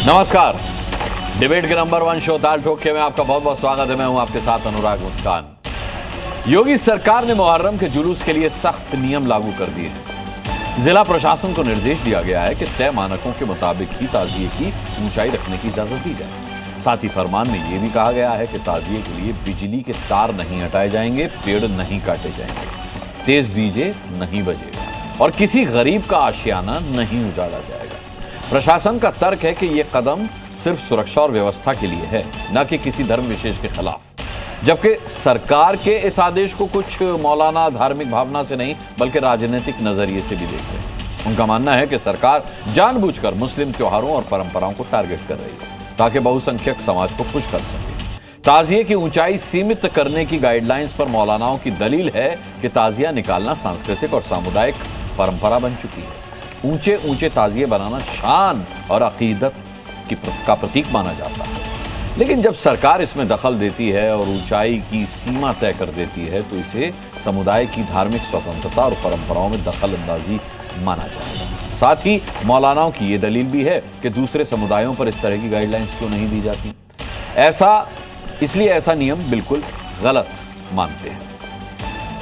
नमस्कार। डिबेट के number 1 show ताल ठोके में आपका बहुत बहुत स्वागत है। मैं हूं आपके साथ अनुराग मुस्कान। योगी सरकार ने मुहर्रम के जुलूस के लिए सख्त नियम लागू कर दिए हैं। जिला प्रशासन को निर्देश दिया गया है कि तय मानकों के मुताबिक ही ताजिए की ऊंचाई रखने की इजाजत दी जाए। साथ ही फरमान में यह भी कहा गया है कि ताजिए के लिए बिजली के तार नहीं हटाए जाएंगे, पेड़ नहीं काटे जाएंगे, तेज डीजे नहीं बजेगा और किसी गरीब का आशियाना नहीं उजाड़ा जाएगा। प्रशासन का तर्क है कि यह कदम सिर्फ सुरक्षा और व्यवस्था के लिए है, न कि किसी धर्म विशेष के खिलाफ। जबकि सरकार के इस आदेश को कुछ मौलाना धार्मिक भावना से नहीं बल्कि राजनीतिक नजरिए से भी देखते हैं। उनका मानना है कि सरकार जानबूझकर मुस्लिम त्योहारों और परंपराओं को टारगेट कर रही है ताकि बहुसंख्यक समाज को खुश कर सके। ताजिए की ऊंचाई सीमित करने की गाइडलाइंस पर मौलानाओं की दलील है कि ताजिया निकालना सांस्कृतिक और सामुदायिक परंपरा बन चुकी है। ऊंचे ऊंचे ताजिए बनाना शान और अकीदत का प्रतीक माना जाता है, लेकिन जब सरकार इसमें दखल देती है और ऊंचाई की सीमा तय कर देती है तो इसे समुदाय की धार्मिक स्वतंत्रता और परंपराओं में दखल अंदाजी माना जाएगा। साथ ही मौलानाओं की यह दलील भी है कि दूसरे समुदायों पर इस तरह की गाइडलाइंस क्यों नहीं दी जाती। इसलिए ऐसा नियम बिल्कुल गलत मानते हैं।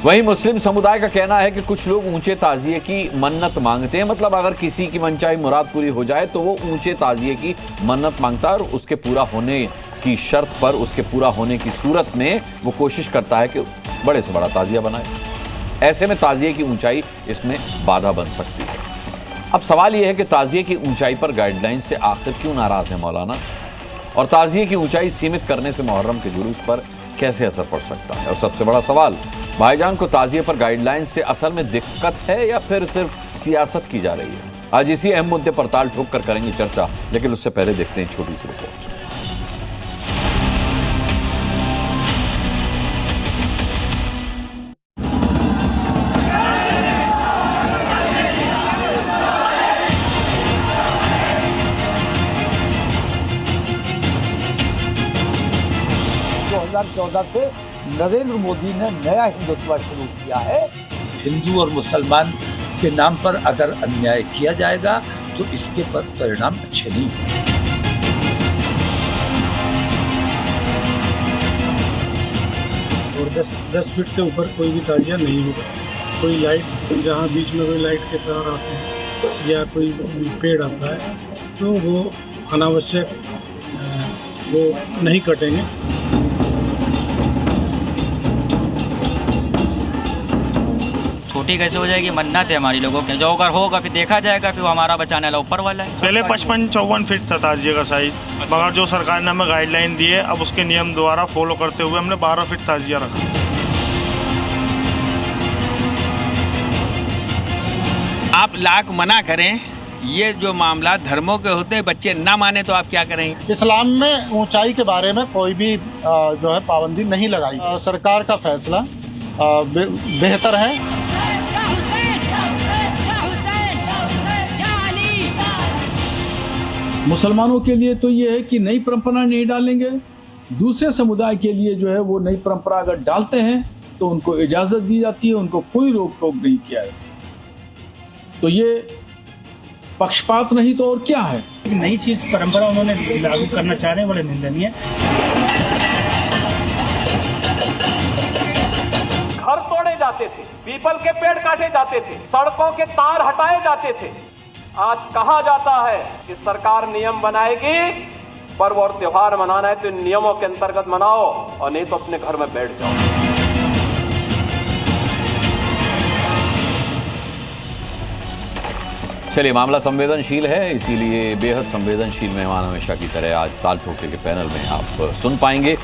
वहीं मुस्लिम समुदाय का कहना है कि कुछ लोग ऊंचे ताजिए की मन्नत मांगते हैं, मतलब अगर किसी की मनचाही मुराद पूरी हो जाए तो वो ऊंचे ताजिए की मन्नत मांगता है और उसके पूरा होने की शर्त पर, उसके पूरा होने की सूरत में वो कोशिश करता है कि बड़े से बड़ा ताजिया बनाए। ऐसे में ताजिए की ऊंचाई इसमें बाधा बन सकती है। अब सवाल यह है कि ताजिए की ऊंचाई पर गाइडलाइन से आखिर क्यों नाराज है मौलाना, और ताजिए की ऊंचाई सीमित करने से मुहर्रम के जुलूस पर कैसे असर पड़ सकता है। और सबसे बड़ा सवाल, भाईजान को ताजिए पर गाइडलाइन से असल में दिक्कत है या फिर सिर्फ सियासत की जा रही है। आज इसी अहम मुद्दे पर ताल ठोक कर करेंगे चर्चा, लेकिन उससे पहले देखते हैं छोटी सी रिपोर्ट। से नरेंद्र मोदी ने नया हिंदुत्व शुरू किया है। हिंदू और मुसलमान के नाम पर अगर अन्याय किया जाएगा तो इसके पर परिणाम अच्छे नहीं होंगे। और 10 फीट से ऊपर कोई भी ताजिया नहीं होगा। कोई लाइट, जहाँ बीच में कोई लाइट के तार आते हैं या कोई पेड़ आता है तो वो अनावश्यक वो नहीं कटेंगे। छोटी कैसे हो जाएगी, मन्नत है हमारी लोगों के, जो अगर होगा फिर देखा जाएगा, फिर वो हमारा बचाने वाला ऊपर वाला है। पहले 55-54 फीट था ताजिए का साइज, मगर जो सरकार ने हमें गाइडलाइन दी है अब उसके नियम द्वारा फॉलो करते हुए हमने 12 फीट ताजिया रखा। आप लाख मना करें, ये जो मामला धर्मों के होते हैं, बच्चे ना माने तो आप क्या करेंगे। इस्लाम में ऊंचाई के बारे में कोई भी जो है पाबंदी नहीं लगाई। सरकार का फैसला बेहतर है। मुसलमानों के लिए तो ये है कि नई परंपरा नहीं डालेंगे, दूसरे समुदाय के लिए जो है वो नई परंपरा अगर डालते हैं तो उनको इजाजत दी जाती है, उनको कोई रोक टोक नहीं किया जाता। तो ये पक्षपात नहीं तो और क्या है। नई चीज परंपरा उन्होंने लागू करना चाह रहे हैं, बड़े निंदनीय। घर तोड़े जाते थे, पीपल के पेड़ काटे जाते थे, सड़कों के तार हटाए जाते थे। आज कहा जाता है कि सरकार नियम बनाएगी, पर्व और त्योहार मनाना है तो इन नियमों के अंतर्गत मनाओ और नहीं तो अपने घर में बैठ जाओ। चलिए, मामला संवेदनशील है, इसीलिए बेहद संवेदनशील मेहमान हमेशा की तरह आज ताल ठोके के पैनल में आप सुन पाएंगे।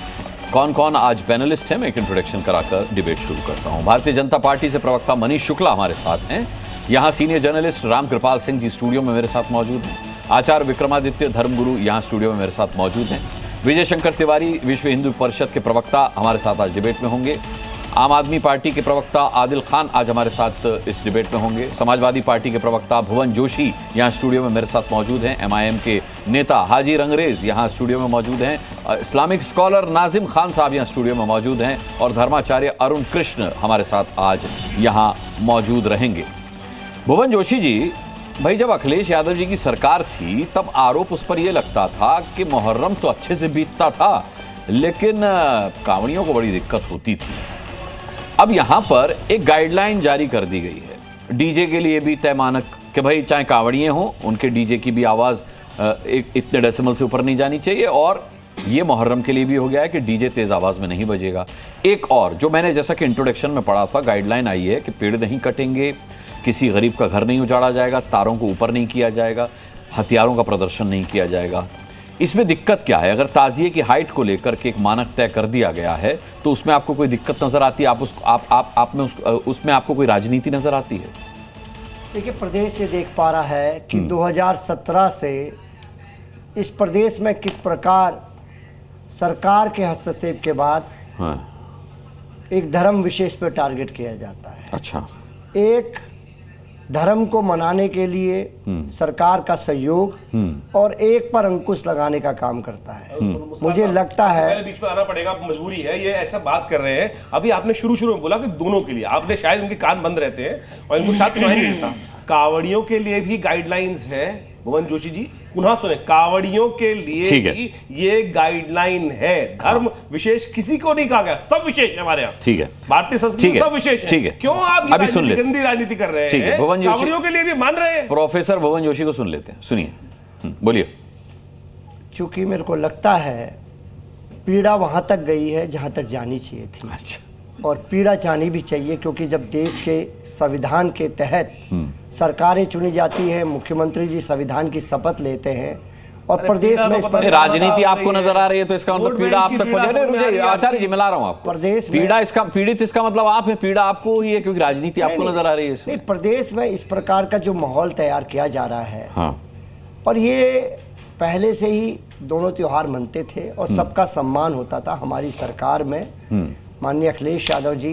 कौन कौन आज पैनलिस्ट हैं, मैं एक इंट्रोडक्शन कराकर डिबेट शुरू करता हूं। भारतीय जनता पार्टी से प्रवक्ता मनीष शुक्ला हमारे साथ हैं। यहाँ senior journalist Ramkripal Singh ji studio में मेरे साथ मौजूद हैं। आचार्य विक्रमादित्य धर्मगुरु यहाँ स्टूडियो में मेरे साथ मौजूद हैं। विजय शंकर तिवारी विश्व हिंदू परिषद के प्रवक्ता हमारे साथ आज डिबेट में होंगे। आम आदमी पार्टी के प्रवक्ता आदिल खान आज हमारे साथ इस डिबेट में होंगे। समाजवादी पार्टी के प्रवक्ता भुवन जोशी यहाँ स्टूडियो में मेरे साथ मौजूद हैं। MIM के नेता हाजी रंगरेज यहाँ स्टूडियो में मौजूद हैं। इस्लामिक स्कॉलर नाजिम खान साहब यहाँ स्टूडियो में मौजूद हैं और धर्माचार्य अरुण कृष्ण हमारे साथ आज यहाँ मौजूद रहेंगे। भुवन जोशी जी, भाई जब अखिलेश यादव जी की सरकार थी तब आरोप उस पर यह लगता था कि मुहर्रम तो अच्छे से बीतता था लेकिन कांवड़ियों को बड़ी दिक्कत होती थी। अब यहां पर एक गाइडलाइन जारी कर दी गई है डीजे के लिए भी तय मानक कि भाई चाहे कांवड़िए हों उनके डीजे की भी आवाज इतने डेसिमल से ऊपर नहीं जानी चाहिए, और ये मुहर्रम के लिए भी हो गया है कि डीजे तेज आवाज में नहीं बजेगा। एक और जो मैंने जैसा कि इंट्रोडक्शन में पढ़ा था गाइडलाइन आई है कि पेड़ नहीं कटेंगे, किसी गरीब का घर नहीं उजाड़ा जाएगा, तारों को ऊपर नहीं किया जाएगा, हथियारों का प्रदर्शन नहीं किया जाएगा। इसमें दिक्कत क्या है? अगर ताजिए की हाइट को लेकर के एक मानक तय कर दिया गया है तो उसमें आपको कोई दिक्कत नजर आती है? उसमें आपको कोई राजनीति नजर आती है? देखिए, प्रदेश ये देख पा रहा है कि 2017 से इस प्रदेश में किस प्रकार सरकार के हस्तक्षेप के बाद एक धर्म विशेष पर टारगेट किया जाता है। अच्छा। एक धर्म को मनाने के लिए सरकार का सहयोग और एक पर अंकुश लगाने का काम करता है। मुझे लगता है बीच में आना पड़ेगा, मजबूरी है, ये ऐसा बात कर रहे हैं। अभी आपने शुरू में बोला कि दोनों के लिए, आपने शायद उनके कान बंद रहते हैं और इनको शायद सुनाई नहीं देता। कांवड़ियों के लिए भी गाइडलाइंस है, भुवन जोशी जी पुनः सुने, कांवड़ियों के लिए भी ये गाइडलाइन है। धर्म विशेष किसी को नहीं कहा गया, सब विशेष है हमारे यहाँ। ठीक है, भारतीय संस्कृति सब विशेष है। ठीक है, क्यों आप अभी सुन लेते, गंदी राजनीति कर रहे हैं? भुवन जोशी कांवड़ियों के लिए भी मान रहे हैं। प्रोफेसर भुवन जोशी को सुन लेते हैं, सुनिए, बोलिए। चूंकि मेरे को लगता है पीड़ा वहां तक गई है जहां तक जानी चाहिए थी। अच्छा। और पीड़ा जानी भी चाहिए, क्योंकि जब देश के संविधान के तहत सरकारें चुनी जाती है, मुख्यमंत्री जी संविधान की शपथ लेते हैं और प्रदेश में राजनीति आपको नजर आ रही है तो इसका मतलब पीड़ा आप तक पहुंचे। आचार्य जी मिला रहा हूं आपको, प्रदेश पीड़ा इसका पीड़ित इसका मतलब आप है, पीड़ा आपको ही है क्योंकि राजनीति आपको नजर आ रही है। नहीं, प्रदेश में इस प्रकार का जो माहौल तैयार किया जा रहा है, और ये पहले से ही दोनों त्योहार मनते थे और सबका सम्मान होता था। हमारी सरकार में माननीय अखिलेश यादव जी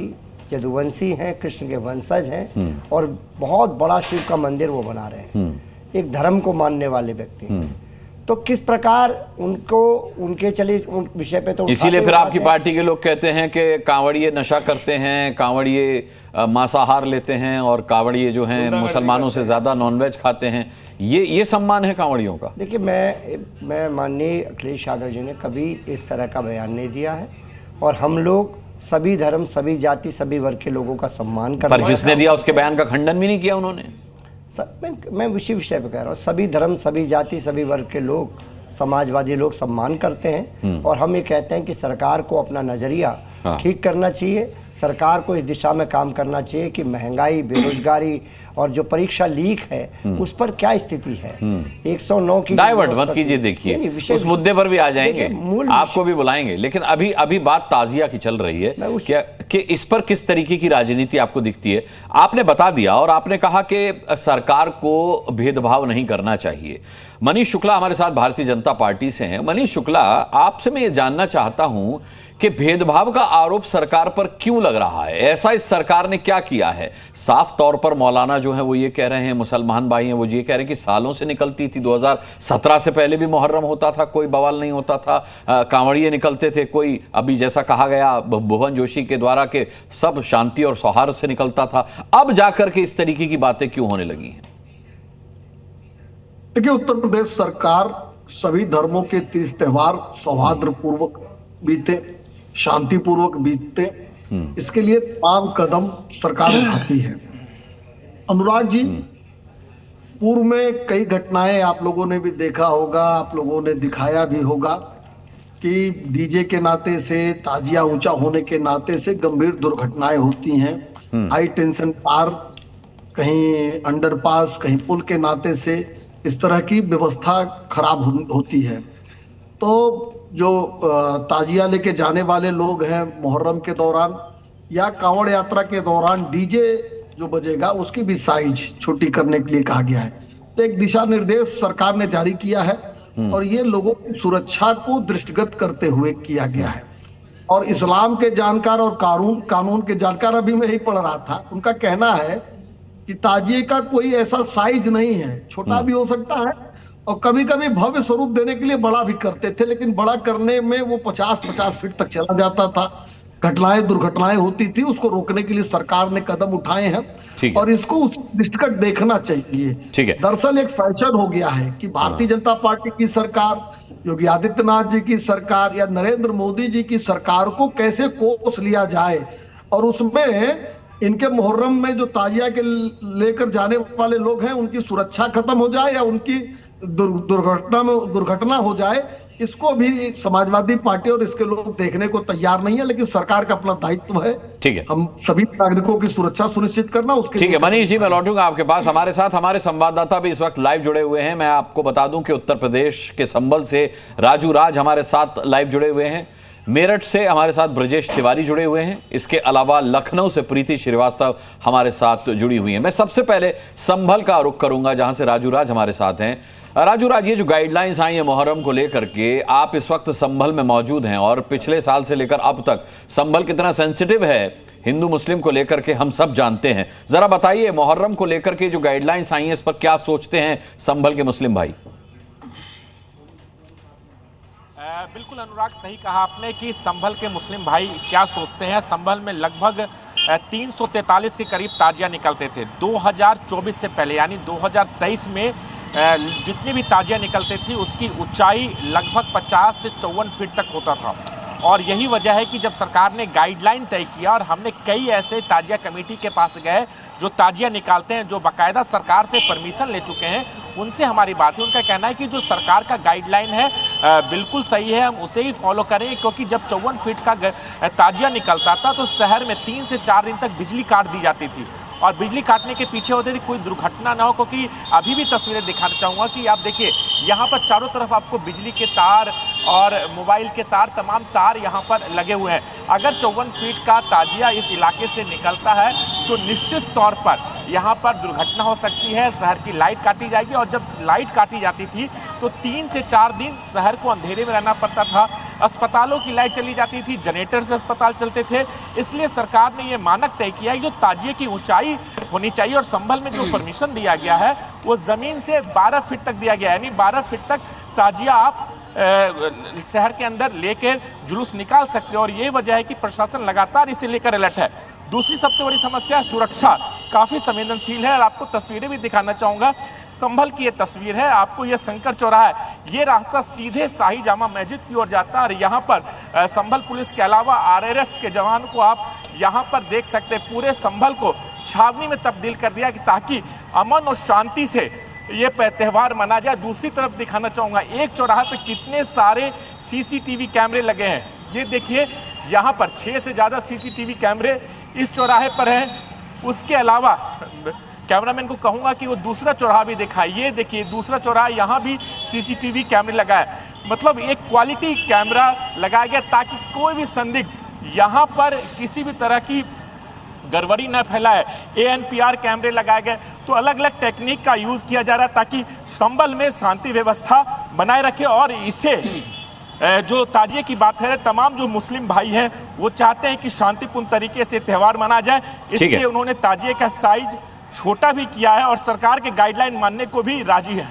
यदुवंशी हैं, कृष्ण के वंशज हैं और बहुत बड़ा शिव का मंदिर वो बना रहे हैं, एक धर्म को मानने वाले व्यक्ति हैं। तो किस प्रकार उनको उनके चले उन विषय पे तो इसीलिए फिर आपकी पार्टी के लोग कहते हैं कि कांवड़िए नशा करते हैं, कांवड़िए मांसाहार लेते हैं और कांवड़िए जो हैं मुसलमानों से ज्यादा नॉनवेज खाते हैं। ये सम्मान है कांवड़ियों का? देखिए, मैं माननीय अखिलेश यादव जी ने कभी इस तरह का बयान नहीं दिया है और हम लोग सभी धर्म, सभी जाति, सभी वर्ग के लोगों का सम्मान करते हैं। पर जिसने दिया उसके बयान का खंडन भी नहीं किया उन्होंने। मैं उसी विषय पे कह रहा हूँ, सभी धर्म, सभी जाति, सभी वर्ग के लोग, समाजवादी लोग सम्मान करते हैं और हम ये कहते हैं कि सरकार को अपना नजरिया ठीक करना चाहिए। सरकार को इस दिशा में काम करना चाहिए कि महंगाई, बेरोजगारी और जो परीक्षा लीक है उस पर क्या स्थिति है। 109 की डाइवर्ट मत कीजिए, देखिए उस मुद्दे पर भी आ जाएंगे, आपको भी बुलाएंगे, लेकिन अभी बात ताजिया की चल रही है कि इस पर किस तरीके की राजनीति आपको दिखती है। आपने बता दिया और आपने कहा कि सरकार को भेदभाव नहीं करना चाहिए। मनीष शुक्ला हमारे साथ भारतीय जनता पार्टी से हैं। मनीष शुक्ला, आपसे मैं ये जानना चाहता हूं कि भेदभाव का आरोप सरकार पर क्यों लग रहा है? ऐसा इस सरकार ने क्या किया है? साफ तौर पर मौलाना जो है वो ये कह रहे हैं, मुसलमान भाई हैं वो ये कह रहे हैं कि सालों से निकलती थी, 2017 से पहले भी मुहर्रम होता था, कोई बवाल नहीं होता था, कांवड़िए निकलते थे, कोई अभी जैसा कहा गया भुवन जोशी के द्वारा कि सब शांति और सौहार्द से निकलता था। अब जाकर के इस तरीके की बातें क्यों होने लगी हैं? देखिए, उत्तर प्रदेश सरकार सभी धर्मों के 30 त्योहार सौहार्दपूर्वक बीते, शांतिपूर्वक बीतते, इसके लिए तमाम कदम सरकार उठाती है। अनुराग जी, पूर्व में कई घटनाएं आप लोगों ने भी देखा होगा, आप लोगों ने दिखाया भी होगा कि डीजे के नाते से, ताजिया ऊंचा होने के नाते से गंभीर दुर्घटनाएं होती हैं। हाई टेंशन तार, कहीं अंडरपास, कहीं पुल के नाते से इस तरह की व्यवस्था खराब होती है। तो जो ताजिया लेके जाने वाले लोग हैं मुहर्रम के दौरान या कांवड़ यात्रा के दौरान डीजे जो बजेगा उसकी भी साइज छोटी करने के लिए कहा गया है। तो एक दिशा निर्देश सरकार ने जारी किया है और ये लोगों की सुरक्षा को दृष्टिगत करते हुए किया गया है। और इस्लाम के जानकार और कानून के जानकार, अभी मैं ही पढ़ रहा था, उनका कहना है कि ताजिए का कोई ऐसा साइज नहीं है, छोटा भी हो सकता है और कभी कभी भव्य स्वरूप देने के लिए बड़ा भी करते थे, लेकिन बड़ा करने में वो 50-50 फीट तक चला जाता था। घटनाएं दुर्घटनाएं होती थी, उसको रोकने के लिए सरकार ने कदम उठाए हैं और इसको उस दृष्टिगत देखना चाहिए। ठीक है। दरअसल एक फैशन हो गया है कि भारतीय जनता पार्टी की सरकार, योगी आदित्यनाथ जी की सरकार या नरेंद्र मोदी जी की सरकार को कैसे कोस लिया जाए और उसमें इनके मुहर्रम में जो ताजिया के लेकर जाने वाले लोग हैं उनकी सुरक्षा खत्म हो जाए या उनकी दुर्घटना हो जाए, इसको भी समाजवादी पार्टी और इसके लोग देखने को तैयार नहीं है। लेकिन सरकार का अपना दायित्व है, ठीक है, हम सभी नागरिकों की सुरक्षा सुनिश्चित करना उसके। ठीक है मनीष जी, मैं लौटूंगा आपके पास। हमारे साथ हमारे संवाददाता भी इस वक्त लाइव जुड़े हुए हैं। मैं आपको बता दूं कि उत्तर प्रदेश के संभल से राजू राज हमारे साथ लाइव जुड़े हुए हैं, मेरठ से हमारे साथ ब्रजेश तिवारी जुड़े हुए हैं, इसके अलावा लखनऊ से प्रीति श्रीवास्तव हमारे साथ जुड़ी हुई हैं। मैं सबसे पहले संभल का रुख करूंगा जहां से राजू राज हमारे साथ हैं। राजू राज, ये जो गाइडलाइंस आई है मुहर्रम को लेकर के, आप इस वक्त संभल में मौजूद हैं और पिछले साल से लेकर अब तक संभल कितना सेंसिटिव है हिंदू मुस्लिम को लेकर के हम सब जानते हैं। जरा बताइए मुहर्रम को लेकर के जो गाइडलाइंस आई हैं इस पर क्या सोचते हैं संभल के मुस्लिम भाई? बिल्कुल अनुराग, सही कहा आपने कि संभल के मुस्लिम भाई क्या सोचते हैं। संभल में लगभग 343 के करीब ताजिया निकलते थे 2024 से पहले, यानी 2023 में जितनी भी ताजिया निकलती थी उसकी ऊंचाई लगभग 50 से 54 फीट तक होता था। और यही वजह है कि जब सरकार ने गाइडलाइन तय किया और हमने कई ऐसे ताजिया कमेटी के पास गए जो ताजिया निकालते हैं, जो बाकायदा सरकार से परमिशन ले चुके हैं, उनसे हमारी बात है। उनका कहना है कि जो सरकार का गाइडलाइन है बिल्कुल सही है, हम उसे ही फॉलो करें, क्योंकि जब 54 फीट का ताजिया निकलता था तो शहर में 3 से 4 दिन तक बिजली काट दी जाती थी। और बिजली काटने के पीछे होते थे कोई दुर्घटना ना हो, क्योंकि अभी भी तस्वीरें दिखाना चाहूँगा कि आप देखिए यहाँ पर चारों तरफ आपको बिजली के तार और मोबाइल के तार, तमाम तार यहाँ पर लगे हुए हैं। अगर 54 फीट का ताजिया इस इलाके से निकलता है तो निश्चित तौर पर यहाँ पर दुर्घटना हो सकती है, शहर की लाइट काटी जाएगी। और जब लाइट काटी जाती थी तो 3 से 4 दिन शहर को अंधेरे में रहना पड़ता था, अस्पतालों की लाइट चली जाती थी, जनरेटर से अस्पताल चलते थे। इसलिए सरकार ने ये मानक तय किया है जो ताजिए की ऊंचाई होनी चाहिए। और संभल में जो परमिशन दिया गया है वो ज़मीन से 12 फीट तक दिया गया है, यानी 12 फीट तक ताजिया आप शहर के अंदर लेकर जुलूस निकाल सकते हो। और ये वजह है कि प्रशासन लगातार इसे लेकर अलर्ट है। दूसरी सबसे बड़ी समस्या सुरक्षा काफ़ी संवेदनशील है और आपको तस्वीरें भी दिखाना चाहूँगा। संभल की ये तस्वीर है, आपको ये शंकर चौराहा है, ये रास्ता सीधे शाही जामा मस्जिद की ओर जाता है। और यहाँ पर संभल पुलिस के अलावा RRF के जवान को आप यहाँ पर देख सकते हैं। पूरे संभल को छावनी में तब्दील कर दिया कि ताकि अमन और शांति से ये त्यौहार मना जाए। दूसरी तरफ दिखाना चाहूँगा एक चौराहे पे कितने सारे CCTV कैमरे लगे हैं। ये देखिए यहाँ पर 6 से ज़्यादा CCTV कैमरे इस चौराहे पर हैं। उसके अलावा कैमरामैन को कहूँगा कि वो दूसरा चौराहा भी दिखाए। ये देखिए दूसरा चौराहा, यहाँ भी CCTV कैमरे लगा है। मतलब एक क्वालिटी कैमरा लगाया गया ताकि कोई भी संदिग्ध यहाँ पर किसी भी तरह की गड़बड़ी न फैलाए। ANPR कैमरे लगाए गए, तो अलग अलग टेक्निक का यूज़ किया जा रहा है ताकि संभल में शांति व्यवस्था बनाए रखे। और इसे जो ताजिए की बात है, तमाम जो मुस्लिम भाई हैं वो चाहते हैं कि शांतिपूर्ण तरीके से त्यौहार मना जाए, इसलिए उन्होंने ताजिए का साइज छोटा भी किया है और सरकार के गाइडलाइन मानने को भी राजी है।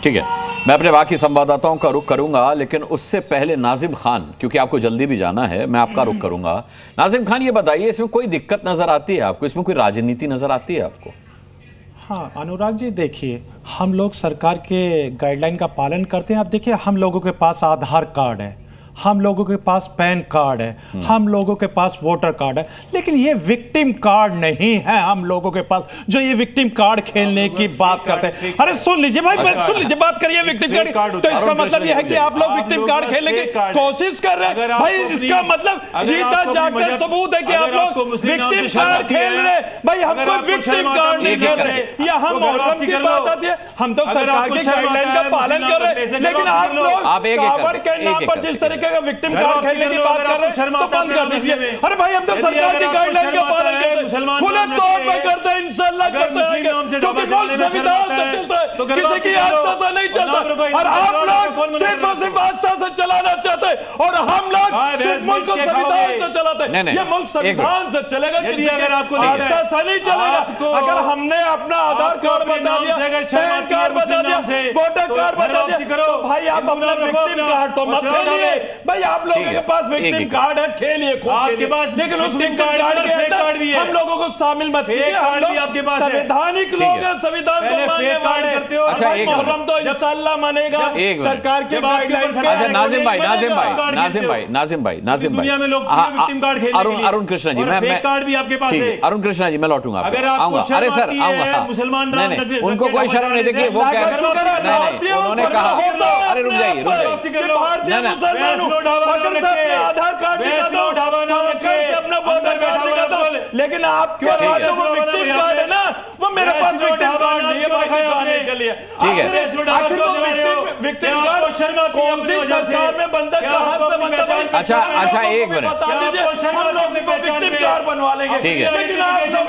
ठीक है, मैं अपने बाकी संवाददाताओं का रुख करूंगा, लेकिन उससे पहले नाजिम खान, क्योंकि आपको जल्दी भी जाना है, मैं आपका रुख करूंगा। नाजिम खान, ये बताइए इसमें कोई दिक्कत नजर आती है आपको? इसमें कोई राजनीति नजर आती है आपको? हाँ अनुराग जी, देखिए हम लोग सरकार के गाइडलाइन का पालन करते हैं। अब देखिए हम लोगों के पास आधार कार्ड है, हम लोगों के पास पैन कार्ड है, हम लोगों के पास वोटर कार्ड है, लेकिन ये विक्टिम कार्ड नहीं है हम लोगों के पास, जो ये विक्टिम कार्ड खेलने की बात करते हैं। अरे सुन लीजिए भाई, सुन लीजिए, बात करिए विक्टिम कार्ड। तो इसका मतलब ये है कि आप लोग विक्टिम कार्ड खेलने की कोशिश कर रहे हैं भाई। इसका मतलब जीता जागता सबूत है कि आप लोग विक्टिम कार्ड खेल रहे हैं। भाई हम कोई विक्टिम कार्ड नहीं खेल रहे, यहाँ मुहर्रम की बात आती है, हम तो सरकार के गाइडलाइन का पालन कर रहे हैं। लेकिन आप लोग कांवड़ के नाम पर जिस तरीके का विक्टिम कार्ड खेलने की बात कर रहे हैं तो बंद कर दीजिए। अरे भाई हम तो सरकार की गाइडलाइन का पालन करते हैं, खुले तौर पर करते हैं, इंशाल्लाह करते रहेंगे, क्योंकि मुल्क संविधान से चलता है, किसी की आस्था से नहीं चलता। और आप लोग सिर्फ और सिर्फ आस्था से चलाना चाहते हैं। और हम लोग सिर्फ मुल्क को संविधान से चलाते हैं। ये मुल्क संविधान से चलेगा, यदि अगर आपको आस्था से नहीं चलेगा। अगर हमने अपना आधार कार्ड बता दिया, पैन कार्ड बता दिया, वोटर कार्ड बता दिया, तो भाई आप अपना विक्टिम कार्ड तो मत खेलिए। भाई आप लोगों के पास विक्टिम कार्ड है, खेलिए आपके पास, लेकिन उस विक्टिम कार्ड के अंदर हम लोगों को शामिल मत कीजिए। हम लोग आपके पास संवैधानिक लोग हैं, संविधान को मानने वाले करते हो। मुहर्रम तो इंशाअल्लाह मानेगा सरकार के गाइडलाइंस। अच्छा नाजिम भाई दुनिया में लोग विक्टिम कार्ड खेलने अरुण कृष्णा जी, मैं कार्ड भी आपके पास है। अरुण कृष्णा जी मैं लौटूंगा, अगर आपको अरे सर आऊंगा, मुसलमान उनको कोई शर्म नहीं। देखिए वो कह रहे उन्होंने कहा, अरे रुक जाइए आधार कार्ड अपना वोटर कार्ड दिखा दो, लेकिन आपके जो विक्टिम कार्ड है ना, वो मेरे पास विक्टिम कार्ड नहीं है दिखाने के लिए। ठीक है, विक्टिम कार्ड कौन सी सरकार में बनता है, कहां से बनता है? अच्छा एक मिनट, हम लोग विक्टिम कार्ड बनवा लेंगे। ठीक है,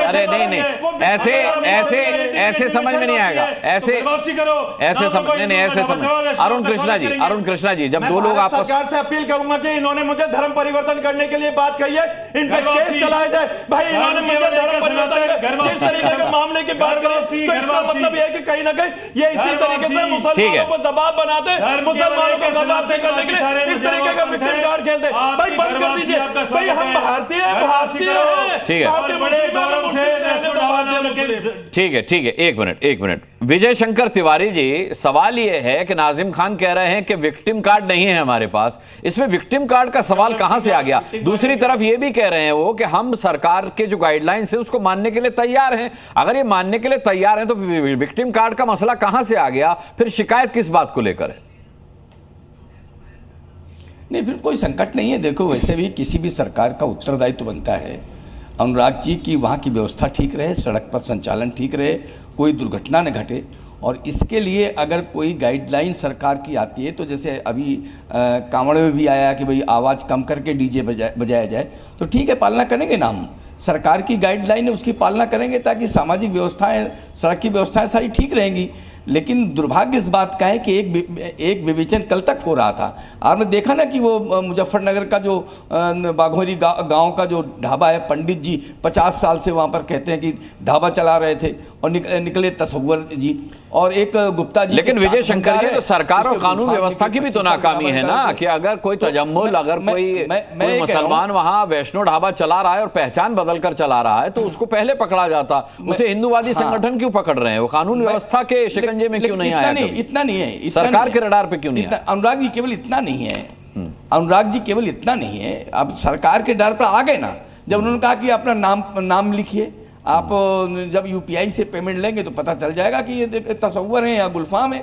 अरे नहीं ऐसे समझ में नहीं आएगा, ऐसे समझ। अरुण कृष्णा जी जब दो लोग आपस सरकार से अपील करूंगा कि इन्होंने मुझे धर्म परिवर्तन करने के लिए बात कही है, इन पर केस चलाया जाए। भाई इन्होंने मुझे धर्म परिवर्तन किस तरीके के मामले की बात करी, तो इसका मतलब यह है कि कहीं ना कहीं ये इसी तरीके से मुसलमानों को दबाव बनाते, मुसलमानों को दबाव से करने के लिए इस तरीके का विक्टिम कार्ड खेलते। भाई बंद कर दीजिए, भाई हम भारतीय हैं। ठीक है, एक मिनट। विजय शंकर तिवारी जी, सवाल यह है कि नाजिम खान कह रहे हैं कि विक्टिम कार्ड नहीं है हमारे पास, इसमें विक्टिम कार्ड का सवाल कहां से आ गया? दूसरी तरफ यह भी कह रहे हैं वो कि हम सरकार के जो गाइडलाइंस है उसको मानने के लिए तैयार हैं। अगर ये मानने के लिए तैयार हैं तो विक्टिम कार्ड का मसला कहां से आ गया? फिर शिकायत किस बात को लेकर है? नहीं, फिर कोई संकट नहीं है। देखो, वैसे भी किसी भी सरकार का उत्तरदायित्व बनता है अनुराग जी की वहाँ की व्यवस्था ठीक रहे, सड़क पर संचालन ठीक रहे, कोई दुर्घटना न घटे। और इसके लिए अगर कोई गाइडलाइन सरकार की आती है, तो जैसे अभी कांवड़ में भी आया कि भाई आवाज़ कम करके डीजे बजाया जाए, तो ठीक है, पालना करेंगे ना हम। सरकार की गाइडलाइन है उसकी पालना करेंगे ताकि सामाजिक व्यवस्थाएं, सड़क की व्यवस्थाएं सारी ठीक रहेंगी। लेकिन दुर्भाग्य इस बात का है कि एक विवेचन कल तक हो रहा था। आपने देखा ना कि वो मुजफ्फरनगर का जो बाघोरी गांव का जो ढाबा है, पंडित जी 50 साल से वहाँ पर कहते हैं कि ढाबा चला रहे थे और निकले तसव्वुर जी और एक गुप्ता जी। लेकिन विजय शंकर जी, तो सरकार और कानून व्यवस्था की भी तो नाकामी है ना कि अगर कोई तजम्मुल, अगर कोई मुसलमान वहाँ वैष्णो ढाबा चला रहा है और पहचान बदल कर चला रहा है तो उसको पहले पकड़ा जाता। उसे हिंदुवादी संगठन क्यों पकड़ रहे हैं? वो कानून व्यवस्था के शिकंजे में क्यों नहीं आया? इतना नहीं है, सरकार के रडार पे क्यों नहीं है? अनुराग जी केवल इतना नहीं है, अनुराग जी केवल इतना नहीं है। अब सरकार के डर पर आ गए ना, जब उन्होंने कहा कि अपना नाम लिखिए, आप जब यूपीआई से पेमेंट लेंगे तो पता चल जाएगा कि ये तसव्वुर है या गुलफाम है।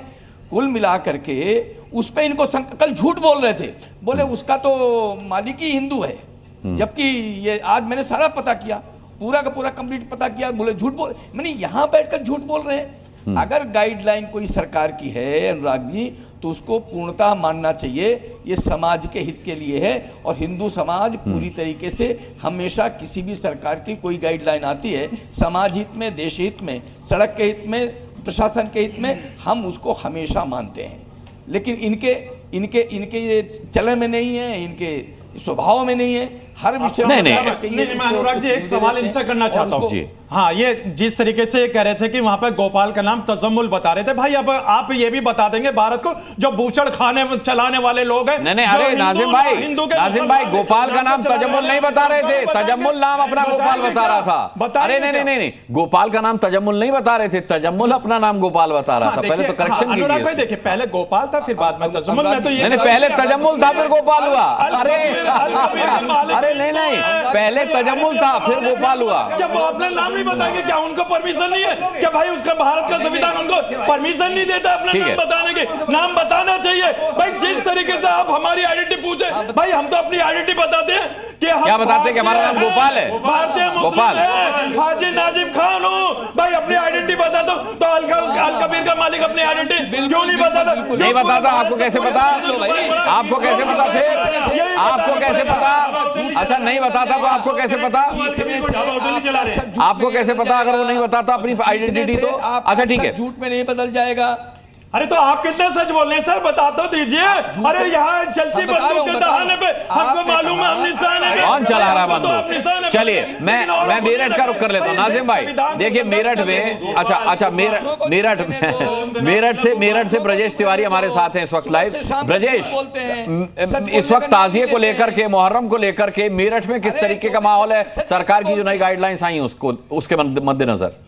कुल मिला करके उस पर इनको कल झूठ बोल रहे थे, बोले उसका तो मालिक ही हिंदू है, जबकि ये आज मैंने सारा पता किया, पूरा का पूरा कंप्लीट पता किया, बोले झूठ बोल, मैंने यहाँ बैठकर झूठ बोल रहे हैं। अगर गाइडलाइन कोई सरकार की है अनुराग जी, तो उसको पूर्णतः मानना चाहिए। ये समाज के हित के लिए है और हिंदू समाज पूरी तरीके से हमेशा किसी भी सरकार की कोई गाइडलाइन आती है समाज हित में, देश हित में, सड़क के हित में, प्रशासन के हित में, हम उसको हमेशा मानते हैं। लेकिन इनके ये चलन में नहीं है, इनके स्वभाव में नहीं है। हर विषय नहीं, मैं अनुराग जी एक सवाल इनसे करना चाहता हूँ। हाँ, ये जिस तरीके से कह रहे थे कि वहां पर गोपाल का नाम तजम्मुल बता रहे थे, भाई अब आप ये भी बता देंगे भारत को जो बूचड़ खाने चलाने वाले लोग हैं। नहीं, अरे नाजिम भाई गोपाल का नाम तजम्मुल नहीं बता रहे थे, तजम्मुल नाम अपना गोपाल बता रहा था। अरे नहीं, गोपाल का नाम तजम्मुल नहीं बता रहे थे, तजम्मुल अपना नाम गोपाल बता रहा था। पहले तो करेक्शन कीजिए। अनुराग भाई देखिए, पहले गोपाल था फिर बाद में तजम्मुल। मैं तो ये पहले तजम्मुल था फिर गोपाल हुआ। अरे नहीं, पहले तजम्मुल था फिर गोपाल हुआ। क्या वो अपना नाम नहीं बताएंगे? क्या उनको परमिशन नहीं है? क्या भाई उसका भारत का संविधान उनको परमिशन नहीं देता अपना नाम बताने के? नाम बताना चाहिए भाई। जिस तरीके से आप हमारी आइडेंटिटी पूछे, भाई हम तो अपनी आइडेंटिटी बताते हैं कि हम क्या बताते हैं कि हमारा नाम गोपाल है, भारतीय मुस्लिम है, हाजी नाजिम खान हूँ। भाई अपनी आइडेंटिटी बता दो। तो अल कबीर का मालिक अपनी आइडेंटिटी क्यों नहीं बताता? नहीं बताता, आपको कैसे पता? आपको कैसे पता? फिर आपको कैसे पता? अच्छा नहीं बताता तो आपको कैसे पता? आपको कैसे पता अगर वो नहीं बताता अपनी आइडेंटिटी? तो अच्छा ठीक है, झूठ में नहीं बदल जाएगा। अरे तो आप कितना सच बोल रहे हैं सर, बता तो दीजिए। अरे यहाँ चलती बंदूक के दहाने पे हमको मालूम है हम निशाने पे। कौन चला रहा बंदूक? चलिए मैं मेरठ का रुख कर लेता हूँ। नाजिम भाई देखिए मेरठ में, अच्छा मेरठ से ब्रजेश तिवारी हमारे साथ हैं इस वक्त लाइव। ब्रजेश, इस वक्त ताजिए को लेकर के, मुहर्रम को लेकर के मेरठ में किस तरीके का माहौल है? सरकार की जो नई गाइडलाइंस आई उसके मद्देनजर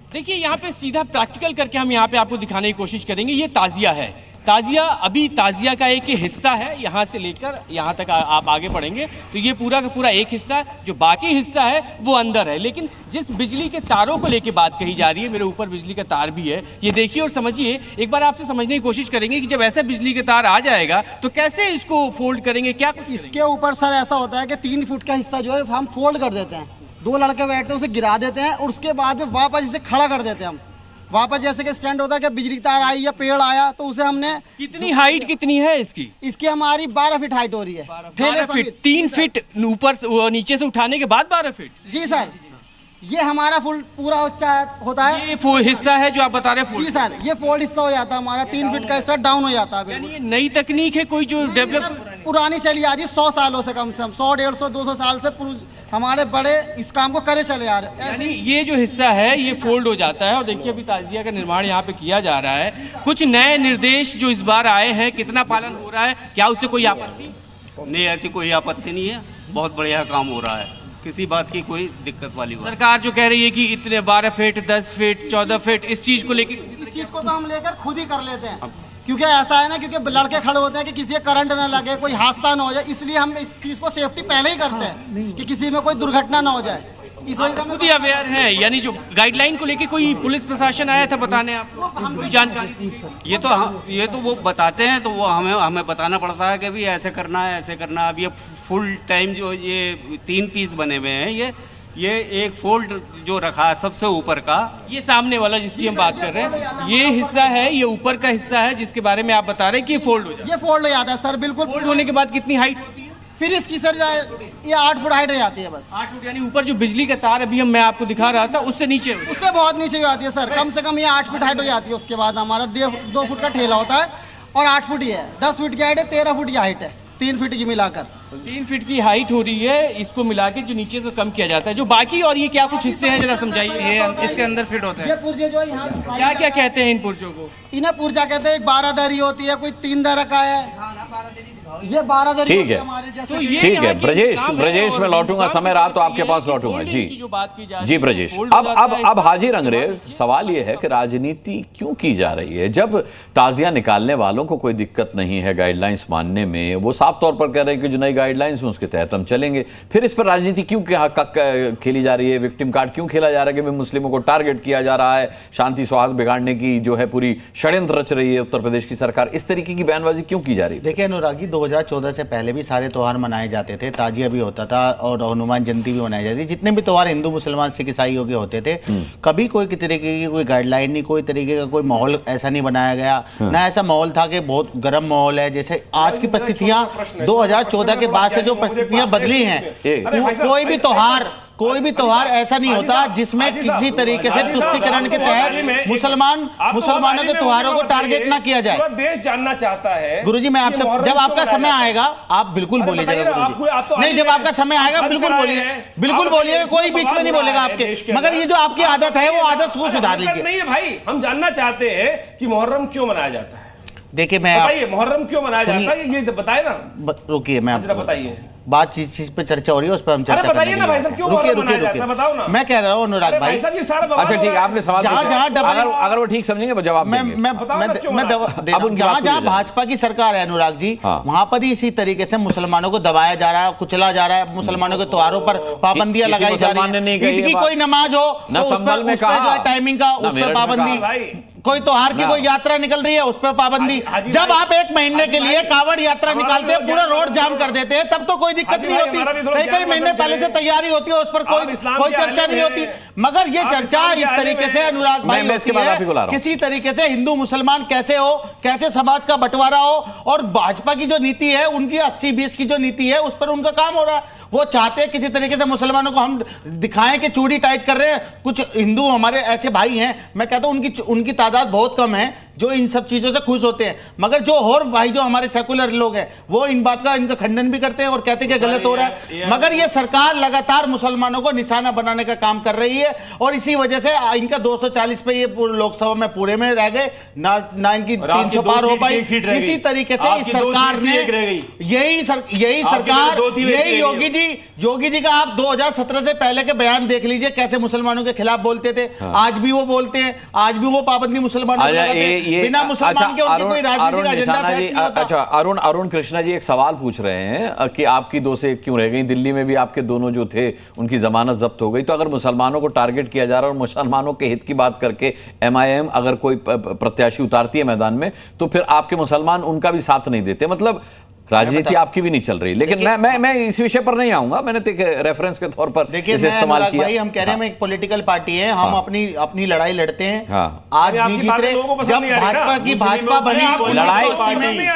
देखिए, यहाँ पे सीधा प्रैक्टिकल करके हम यहाँ पे आपको दिखाने की कोशिश करेंगे। ये ताजिया है, ताजिया अभी ताजिया का एक हिस्सा है, यहाँ से लेकर यहाँ तक आप आगे बढ़ेंगे तो ये पूरा का पूरा एक हिस्सा है, जो बाकी हिस्सा है वो अंदर है। लेकिन जिस बिजली के तारों को लेके बात कही जा रही है, मेरे ऊपर बिजली का तार भी है, ये देखिए और समझिए। एक बार आपसे समझने की कोशिश करेंगे कि जब ऐसा बिजली का तार आ जाएगा तो कैसे इसको फोल्ड करेंगे, क्या कुछ? इसके ऊपर सर ऐसा होता है कि 3 फुट का हिस्सा जो है हम फोल्ड कर देते हैं, 2 लड़के बैठते हैं उसे गिरा देते हैं और उसके बाद में वापस इसे खड़ा कर देते हैं हम। वापस जैसे कि स्टैंड होता है कि बिजली तार आई या पेड़ आया तो उसे हमने। कितनी हाइट कितनी है इसकी? इसकी हमारी 12 फीट हाइट हो रही है। 12 फीट, 3 फीट ऊपर नीचे से उठाने के बाद 12 फीट? जी सर, ये हमारा फुल पूरा होता है। ये हिस्सा है जो आप बता रहे हैं? जी सर, ये फोल्ड हिस्सा हो जाता है हमारा, 3 फीट का हिस्सा डाउन हो जाता है। ये नई तकनीक है कोई जो डेवलप? पुरानी चली आ रही है 100 सालों से, कम से कम 100, 150, 200 साल से हमारे बड़े इस काम को करे चले आ रहे हैं। ये जो हिस्सा है ये फोल्ड हो जाता है और देखिए अभी ताजिया का निर्माण यहाँ पे किया जा रहा है। कुछ नए निर्देश जो इस बार आए हैं, कितना पालन हो रहा है, क्या उससे कोई आपत्ति? नहीं, ऐसी कोई आपत्ति नहीं है, बहुत बढ़िया काम हो रहा है, किसी बात की कोई दिक्कत वाली बात। सरकार जो कह रही है कि इतने 12 फीट, 10 फीट, 14 फीट, इस चीज को लेकर, इस चीज को तो हम लेकर खुद ही कर लेते हैं, क्योंकि ऐसा है ना, क्योंकि लड़के खड़े होते हैं कि किसी करंट ना लगे, कोई हादसा ना हो जाए, इसलिए हम इस चीज को सेफ्टी पहले ही करते हैं कि किसी में कोई दुर्घटना ना हो जाए। इस वजह से खुद ही अवेयर है, यानी जो गाइडलाइन को लेके कोई पुलिस प्रशासन आया था बताने आपको हमसे जानकारी? ये तो वो बताते हैं तो वो हमें बताना पड़ता है कि भी ऐसे करना है, ऐसे करना है। अब ये फुल टाइम जो ये 3 पीस बने हुए हैं, ये एक फोल्ड जो रखा है सबसे ऊपर का, ये सामने वाला जिसकी हम बात कर रहे हैं, ये हिस्सा है, ये ऊपर का हिस्सा है जिसके बारे में आप बता रहे हैं कि ये फोल्ड हो जाता है। ये फोल्ड हो जाता है सर, बिल्कुल। फोल्ड होने के बाद कितनी हाइट होती है फिर इसकी? सर ये 8 फुट हाइट हो जाती है बस। 8 फुट, यानी ऊपर जो बिजली का तार अभी मैं आपको दिखा रहा था उससे नीचे? उससे बहुत नीचे हो जाती है सर, कम से कम ये 8 फुट हाइट हो जाती है। उसके बाद हमारा 2 फुट का ठेला होता है और 8 फुट ही है, 10 फीट की हाइट है, 13 फुट की हाइट है, 3 फीट की मिलाकर 3 फीट की हाइट हो रही है। इसको मिला के जो नीचे से कम किया जाता है, जो बाकी और ये क्या कुछ हिस्से हैं जरा समझाइए। ये इसके अंदर फिट होते हैं। ये पुर्जे जो है यहाँ क्या क्या कहते हैं इन पुर्जों को? इन्हें पुर्जा कहते हैं। एक 12 दरी होती है, कोई 3 दर का है, ये 12 दरी। ठीक है, ठीक है ब्रजेश मैं लौटूंगा, समय रहा तो आपके पास लौटूंगा। जी ब्रजेश, अब हाजिर अंग्रेज, सवाल ये है कि राजनीति क्यों की जा रही है? जब ताजिया निकालने वालों को कोई दिक्कत नहीं है गाइडलाइंस मानने में, वो साफ तौर पर कह रहे हैं कि जो नई गाइडलाइंस हैं उसके तहत हम चलेंगे, फिर इस पर राजनीति क्यों खेली जा रही है? विक्टिम कार्ड क्यों खेला जा रहा है कि मुस्लिमों को टारगेट किया जा रहा है? शांति सौहार्द बिगाड़ने की जो है पूरी षड्यंत्र रच रही है उत्तर प्रदेश की सरकार, इस तरीके की बयानबाजी क्यों की जा रही है? देखिए अनुराग जी, 2014 से पहले भी सारे त्यौहार मनाए जाते थे, ताजिया भी होता था और हनुमान जयंती भी मनाई जाती थी। जितने भी त्यौहार हिंदू मुसलमान सिख ईसाइयों के होते थे, कभी कोई तरीके की कोई गाइडलाइन नहीं, कोई तरीके का कोई माहौल ऐसा नहीं बनाया गया। ना ऐसा माहौल था कि बहुत गर्म माहौल है, जैसे आज की परिस्थितियां 2014 के बाद से जो परिस्थितियां बदली हैं, कोई भी त्यौहार ऐसा नहीं होता जिसमें किसी तरीके से तुष्टीकरण के तहत मुसलमानों के त्योहारों को टारगेट ना किया जाए। देश जानना चाहता है गुरुजी, मैं आपसे, जब आपका समय आएगा आप बिल्कुल बोलिएगा गुरुजी। नहीं, जब आपका समय आएगा बिल्कुल बोलिए, कोई बीच में नहीं बोलेगा आपके, मगर ये जो आपकी आदत है वो आदत को सुधार लीजिए। नहीं है भाई, हम जानना चाहते हैं कि मुहर्रम क्यों मनाया जाता है। देखिए मैं मुहर्रम क्यों मनाया जाता है ये बताए ना। रुकिए, मैं आपको बताइए, बात चीज पे चर्चा हो रही है, उस पर हम चर्चा बताइए ना भाई साहब, क्यों रुकिए, मैं कह रहा हूँ अनुराग भाई। अच्छा ठीक है, आपने सवाल अगर वो ठीक समझेंगे जवाब जहाँ भाजपा की सरकार है अनुराग जी, वहां पर ही इसी तरीके से मुसलमानों को दबाया जा रहा है, कुचला जा रहा है, मुसलमानों के त्योहारों पर पाबंदियां लगाई जा रही है। ईद की कोई नमाज हो तो उस पर जो है टाइमिंग का, उस पर पाबंदी, कोई त्योहार की कोई यात्रा निकल रही है उस पर पाबंदी। जब आप 1 महीने के लिए कावड़ यात्रा निकालते हैं, पूरा रोड जाम कर देते हैं, तब तो कोई दिक्कत नहीं होती, कई महीने पहले से तैयारी होती है, उस पर कोई चर्चा नहीं होती। मगर ये चर्चा इस तरीके से अनुराग भाई होती है, किसी तरीके से हिंदू मुसलमान कैसे हो, कैसे समाज का बंटवारा हो, और भाजपा की जो नीति है, उनकी 80-20 की जो नीति है, उस पर उनका काम हो रहा है। वो चाहते हैं किसी तरीके से मुसलमानों को हम दिखाएं कि चूड़ी टाइट कर रहे हैं। कुछ हिंदू हमारे ऐसे भाई हैं, मैं कहता हूं उनकी तादाद बहुत कम है जो इन सब चीजों से खुश होते हैं, मगर जो और भाई जो हमारे सेकुलर लोग हैं वो इन बात का इनका खंडन भी करते हैं और कहते हैं कि गलत हो रहा है। मगर ये सरकार लगातार मुसलमानों को निशाना बनाने का काम कर रही है और इसी वजह से इनका 240 पे ये लोकसभा में पूरे में रह गए, ना इनकी 300 पार हो पाई। इसी तरीके से इस सरकार ने यही सरकार यही योगी जी का आप 2017 से पहले के बयान देख लीजिए कैसे मुसलमानों के खिलाफ बोलते थे। आज भी वो बोलते हैं, आज भी वो पाबंदी मुसलमानों को लगाते हैं बिना मुसलमान के उनकी कोई राजनीतिक एजेंडा सेट नहीं होता। अच्छा अरुण कृष्णा जी एक सवाल पूछ रहे हैं कि आपकी 2 से 1 क्यों रह गई? दिल्ली में भी आपके दोनों जो थे उनकी जमानत जब्त हो गई, तो अगर मुसलमानों को टारगेट किया जा रहा है और मुसलमानों के हित की बात करके MIM अगर कोई प्रत्याशी उतारती है मैदान में तो फिर आपके मुसलमान उनका भी साथ नहीं देते, मतलब राजनीति आपकी भी नहीं चल रही। लेकिन मैं इस विषय पर नहीं आऊंगा, मैंने तो रेफरेंस के तौर पर इसे इस्तेमाल किया। भाई हम कह रहे हैं एक पॉलिटिकल पार्टी है, हम अपनी लड़ाई लड़ते हैं। आज नहीं जीत रहे, जब भाजपा बनी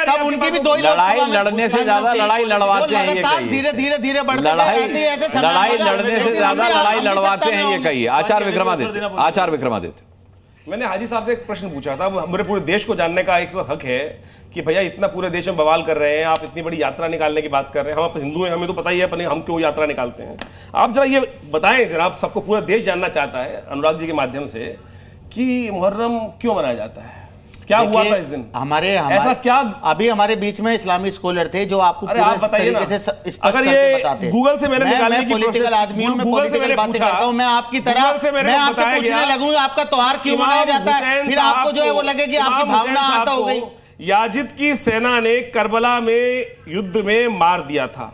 तब उनकी भी 2 लड़ाई लड़ने से ज्यादा लड़ाई लड़वाते हैं ये कहिए। धीरे बढ़ते लड़ाई लड़ने से ज्यादा लड़ाई लड़वाते हैं ये कहिए। आचार्य विक्रमादित्य मैंने हाजी साहब से एक प्रश्न पूछा था, मेरे पूरे देश को जानने का एक हक है कि भैया इतना पूरे देश में बवाल कर रहे हैं, आप इतनी बड़ी यात्रा निकालने की बात कर रहे हैं, हम हिंदू हैं, हमें तो पता ही है पर हम क्यों यात्रा निकालते हैं। आप जरा ये बताएं जनाब, सबको पूरा देश जानना चाहता है अनुराग जी के माध्यम से कि मुहर्रम क्यों मनाया जाता है, क्या हुआ था इस दिन? हमारे ऐसा क्या अभी हमारे बीच में इस्लामी स्कॉलर थे जो आपको पूरे तरीके से स्पष्ट करके बताते हैं। गूगल से मैंने निकालने की पॉलिटिकल आदमी हूं, मैं पॉलिटिकल बातें करता हूं, मैं आपकी तरह मैं आपसे पूछने लगूं आपका त्योहार क्यों मनाया जाता है, फिर आपको जो है वो लगे कि आपकी भावना आता हो गई। याजिद की सेना ने करबला में युद्ध में मार दिया था।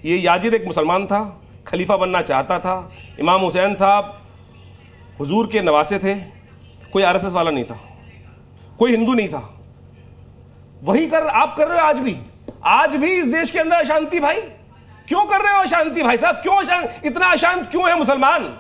ये याजिद एक मुसलमान था, खलीफा बनना चाहता था। इमाम हुसैन साहब हुजूर के नवासे थे, कोई RSS वाला नहीं था, कोई हिंदू नहीं था। वही आप कर रहे हो आज भी इस देश के अंदर अशांति। भाई क्यों कर रहे हो अशांति? भाई साहब क्यों इतना अशांत क्यों है मुसलमान?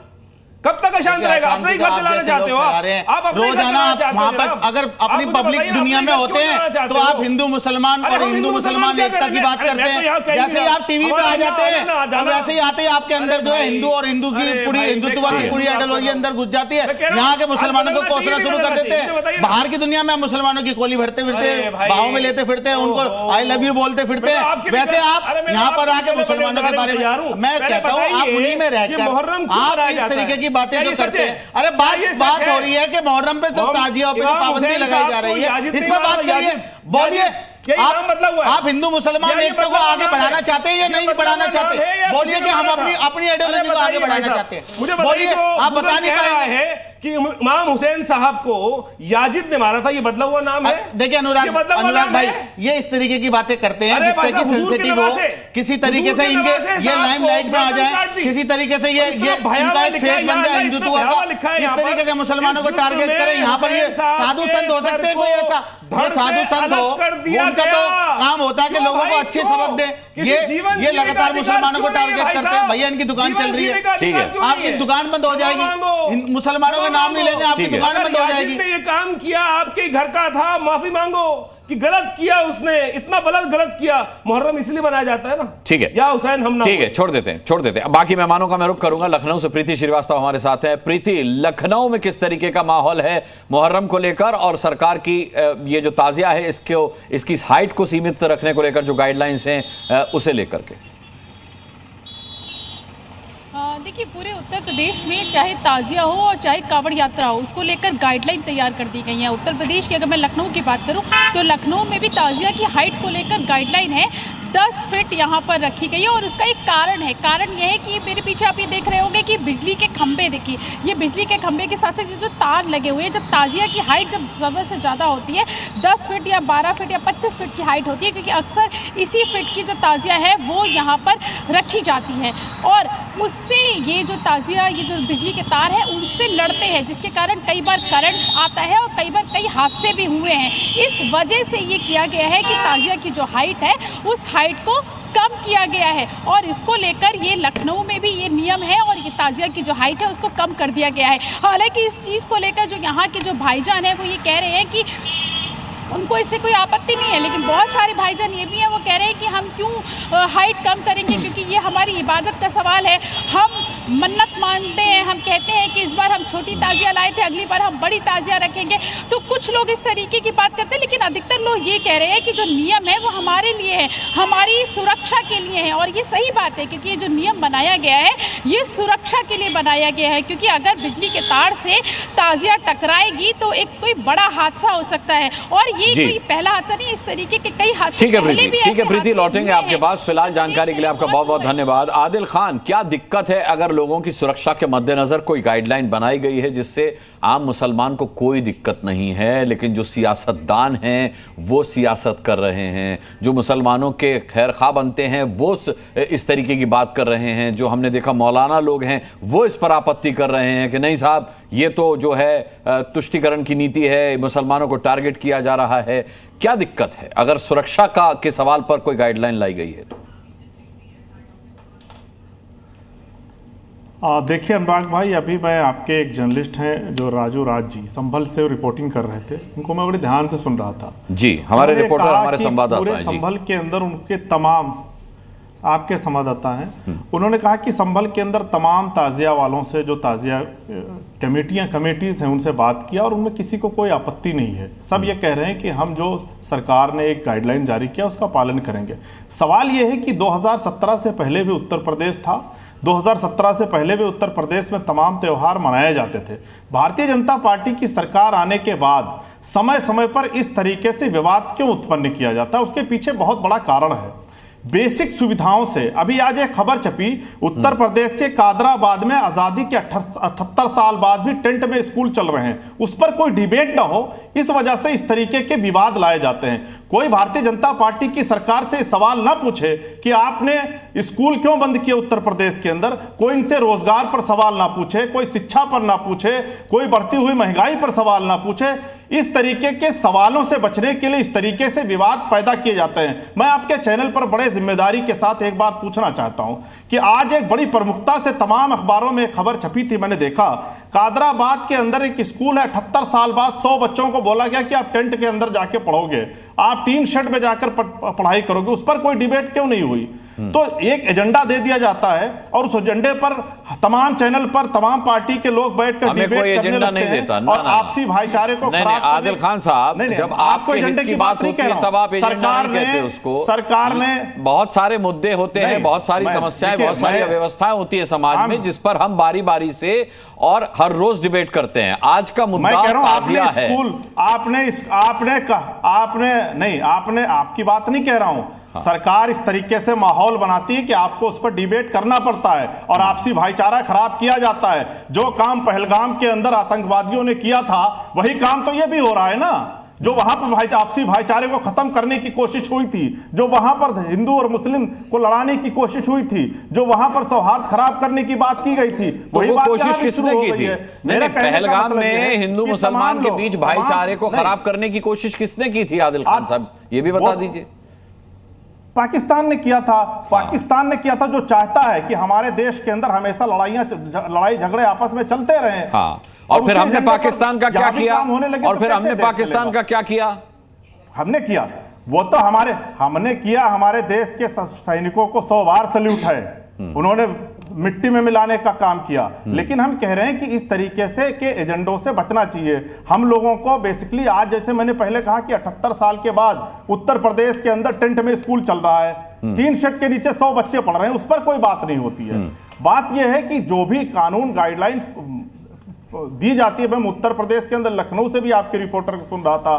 कब तक अशांत रहेगा? अपना ही घर चलाना चाहते हो आप रोजाना वहां पर अगर अपनी पब्लिक दुनिया में होते हैं तो आप हिंदू मुसलमान और हिंदू मुसलमान एकता की बात करते हैं। जैसे ही आप टीवी पे आ जाते हैं तो वैसे ही आते ही आपके अंदर जो है हिंदू और हिंदू की पूरी हिंदुत्व की पूरी आइडियोलॉजी अंदर घुस जाती है। यहाँ के मुसलमानों को कोसना शुरू कर देते हैं। बाहर की दुनिया में मुसलमानों की कोली भरते फिरते हैं, बाहों में लेते फिरते हैं, उनको आई लव यू बोलते फिरते हैं। वैसे आप यहाँ पर आके मुसलमानों के बारे में मैं कहता हूँ आप उन्हीं में रहकर आप इस तरीके की बातें जो करते हैं। अरे बात हो रही है कि मुहर्रम पे तो ताजिया पे जो पाबंदी लगाई जा रही है, इस पर बात करिए, बोलिए। आप हिंदू मुसलमान एकता को आगे बढ़ाना चाहते हैं या नहीं बढ़ाना चाहते? बोलिए कि हम अपनी आइडियोलॉजी को आगे बढ़ाना चाहते हैं। मुझे बोलिए, आप बता नहीं पाएंगे है कि इमाम हुसैन साहब को याजिद ने मारा था, ये बदला हुआ नाम है। देखिए अनुराग भाई ये इस तरीके की बातें करते हैं जिससे कि सेंसिटिव हो, किसी तरीके से इनके ये लाइमलाइट में आ जाए, किसी तरीके से ये इनका एक फेस बन जाए हिंदुत्व का, इस तरीके से मुसलमानों को टारगेट करें। यहाँ पर ये साधु संत हो सकते हैं, कोई ऐसा साधु संत हो, उनका तो काम होता है कि लोगों को अच्छे सबक दे। ये लगातार मुसलमानों को टारगेट करते हैं। भैया इनकी दुकान चल रही है, ठीक है, आपकी दुकान बंद हो जाएगी, मुसलमानों का नाम नहीं लेंगे, आपकी दुकान बंद हो जाएगी। ये काम किया आपके घर का था, माफी मांगो कि गलत किया उसने, इतना गलत किया। मुहर्रम इसलिए बनाया जाता है ना, ठीक है, या हुसैन हम ना, ठीक है, छोड़ देते हैं। अब बाकी मेहमानों का मैं रुख करूंगा। लखनऊ से प्रीति श्रीवास्तव हमारे साथ है। प्रीति, लखनऊ में किस तरीके का माहौल है मुहर्रम को लेकर और सरकार की ये जो ताजिया है इसकी हाइट को सीमित रखने को लेकर जो गाइडलाइंस हैं उसे लेकर के? देखिए पूरे उत्तर प्रदेश में चाहे ताजिया हो और चाहे कांवड़ यात्रा हो, उसको लेकर गाइडलाइन तैयार कर दी गई है। उत्तर प्रदेश की अगर मैं लखनऊ की बात करूं तो लखनऊ में भी ताजिया की हाइट को लेकर गाइडलाइन है, 10 फीट यहाँ पर रखी गई है। और उसका एक कारण है, कारण यह है कि मेरे पीछे आप ये देख रहे होंगे कि बिजली के खंभे, देखिए ये बिजली के खंभे के साथ साथ जो तार लगे हुए हैं। जब ताजिया की हाइट जब ज़रूरत से ज़्यादा होती है, 10 फीट या 12 फीट या 25 फीट की हाइट होती है, क्योंकि अक्सर इसी फीट की जो ताजिया है वो यहाँ पर रखी जाती है और उससे ये जो ताजिया, ये जो बिजली के तार है उनसे लड़ते हैं, जिसके कारण कई बार करंट आता है और कई बार कई हादसे भी हुए हैं। इस वजह से ये किया गया है कि ताजिया की जो हाइट है उस हाइट को कम किया गया है और इसको लेकर ये लखनऊ में भी ये नियम है और ये ताजिया की जो हाइट है उसको कम कर दिया गया है। हालांकि इस चीज़ को लेकर जो यहाँ के जो भाईजान हैं वो ये कह रहे हैं कि उनको इससे कोई आपत्ति नहीं है। लेकिन बहुत सारे भाईजान ये भी हैं, वो कह रहे हैं कि हम क्यों हाइट कम करेंगे, क्योंकि ये हमारी इबादत का सवाल है। हम मन्नत मानते हैं, हम कहते हैं कि इस बार हम छोटी ताजिया लाए थे, अगली बार हम बड़ी ताजिया रखेंगे। तो कुछ लोग इस तरीके की बात करते हैं, लेकिन अधिकतर लोग ये कह रहे हैं कि जो नियम है वो हमारे लिए है, हमारी सुरक्षा के लिए है। और ये सही बात है, क्योंकि ये जो नियम बनाया गया है ये सुरक्षा के लिए बनाया गया है, क्योंकि अगर बिजली के तार से ताजिया टकराएगी तो एक कोई बड़ा हादसा हो सकता है। और ये कोई पहला हादसा नहीं, इस तरीके के कई हादसे पहले भी ठीक है प्रीति, लौटेंगे आपके पास। फिलहाल जानकारी के लिए आपका बहुत बहुत धन्यवाद। आदिल खान, क्या दिक्कत है अगर लोगों की सुरक्षा के मद्देनजर कोई गाइडलाइन बनाई गई है जिससे आम मुसलमान को कोई दिक्कत नहीं है, लेकिन जो सियासतदान हैं वो सियासत कर रहे हैं, जो मुसलमानों के खैर खा बनते हैं वो इस तरीके की बात कर रहे हैं, जो हमने देखा मौलाना लोग हैं वो इस पर आपत्ति कर रहे हैं कि नहीं साहब ये तो जो है तुष्टीकरण की नीति है, मुसलमानों को टारगेट किया जा रहा है। क्या दिक्कत है अगर सुरक्षा के सवाल पर कोई गाइडलाइन लाई गई है तो? देखिए अनुराग भाई, अभी मैं आपके एक जर्नलिस्ट हैं जो राजू राज जी संभल से रिपोर्टिंग कर रहे थे, उनको मैं बड़े ध्यान से सुन रहा था जी। हमारे रिपोर्टर, हमारे संवाददाता हैं संभल के अंदर उनके तमाम आपके संवाददाता हैं, उन्होंने कहा कि संभल के अंदर तमाम ताजिया वालों से जो ताजिया कमेटीज हैं उनसे बात किया और उनमें किसी को कोई आपत्ति नहीं है। सब ये कह रहे हैं कि हम जो सरकार ने एक गाइडलाइन जारी किया उसका पालन करेंगे। सवाल ये है कि 2017 से पहले भी उत्तर प्रदेश था, 2017 से पहले भी उत्तर प्रदेश में तमाम त्यौहार मनाए जाते थे। भारतीय जनता पार्टी की सरकार आने के बाद समय समय पर इस तरीके से विवाद क्यों उत्पन्न किया जाता है, उसके पीछे बहुत बड़ा कारण है। बेसिक सुविधाओं से, अभी आज एक खबर छपी उत्तर प्रदेश के कादराबाद में आजादी के 78 साल बाद भी टेंट में स्कूल चल रहे हैं, उस पर कोई डिबेट ना हो, इस वजह से इस तरीके के विवाद लाए जाते हैं। कोई भारतीय जनता पार्टी की सरकार से सवाल ना पूछे कि आपने स्कूल क्यों बंद किए उत्तर प्रदेश के अंदर, कोई इनसे रोजगार पर सवाल ना पूछे, कोई शिक्षा पर ना पूछे, कोई बढ़ती हुई महंगाई पर सवाल ना पूछे। इस तरीके के सवालों से बचने के लिए इस तरीके से विवाद पैदा किए जाते हैं। मैं आपके चैनल पर बड़े जिम्मेदारी के साथ एक बात पूछना चाहता हूं कि आज एक बड़ी प्रमुखता से तमाम अखबारों में खबर छपी थी, मैंने देखा कादराबाद के अंदर एक स्कूल है, 78 साल बाद 100 बच्चों को बोला गया कि आप टेंट के अंदर जाके पढ़ोगे, आप टीन शेड में जाकर पढ़ाई करोगे, उस पर कोई डिबेट क्यों नहीं हुई? तो एक एजेंडा दे दिया जाता है और उस एजेंडे पर तमाम चैनल पर तमाम पार्टी के लोग बैठकर डिबेट करने लगते हैं और आपसी भाईचारे को खराब। आदिल खान साहब, जब आपको एजेंडे की बात होती है तब आप एजेंडा नहीं कहते उसको। सरकार ने बहुत सारे मुद्दे होते हैं, बहुत सारी समस्याएं, बहुत सारी अव्यवस्थाएं होती है समाज में, जिस पर हम बारी बारी से और हर रोज डिबेट करते हैं। आज का मुद्दा ताजिया है। आपने आपकी बात नहीं कह रहा हूं। हाँ। सरकार इस तरीके से माहौल बनाती है कि आपको उस पर डिबेट करना पड़ता है और आपसी भाईचारा खराब किया जाता है। जो काम पहलगाम के अंदर आतंकवादियों ने किया था वही काम तो ये भी हो रहा है ना। जो वहां पर आपसी भाईचारे को खत्म करने की कोशिश हुई थी, जो वहां पर हिंदू और मुस्लिम को लड़ाने की कोशिश हुई थी, जो वहां पर सौहार्द खराब करने की बात की गई थी, वही बात कोशिश किसने की थी? नहीं, पहलगाम में हिंदू मुसलमान के बीच भाईचारे को खराब करने की कोशिश किसने की थी? आदिल खान साहब ये भी बता दीजिए। पाकिस्तान ने किया था। पाकिस्तान ने किया था, जो चाहता है कि हमारे देश के अंदर हमेशा लड़ाई झगड़े आपस में चलते रहे। हाँ। और फिर हमने पाकिस्तान का क्या किया? और फिर हमने पाकिस्तान का क्या किया? हमने किया वो तो हमने किया, हमारे देश के सैनिकों को 100 बार सैल्यूट है, उन्होंने मिट्टी में मिलाने का काम किया। लेकिन हम कह रहे हैं कि इस तरीके से के एजेंडों से बचना चाहिए। हम लोगों को बेसिकली आज, जैसे मैंने पहले कहा कि 78 साल के बाद उत्तर प्रदेश के अंदर टेंट में स्कूल चल रहा है, टीन शेड के नीचे 100 बच्चे पढ़ रहे हैं, उस पर कोई बात नहीं होती है। बात यह है कि जो भी कानून गाइडलाइन दी जाती है, मैं उत्तर प्रदेश के अंदर लखनऊ से भी आपके रिपोर्टर को सुन रहा था,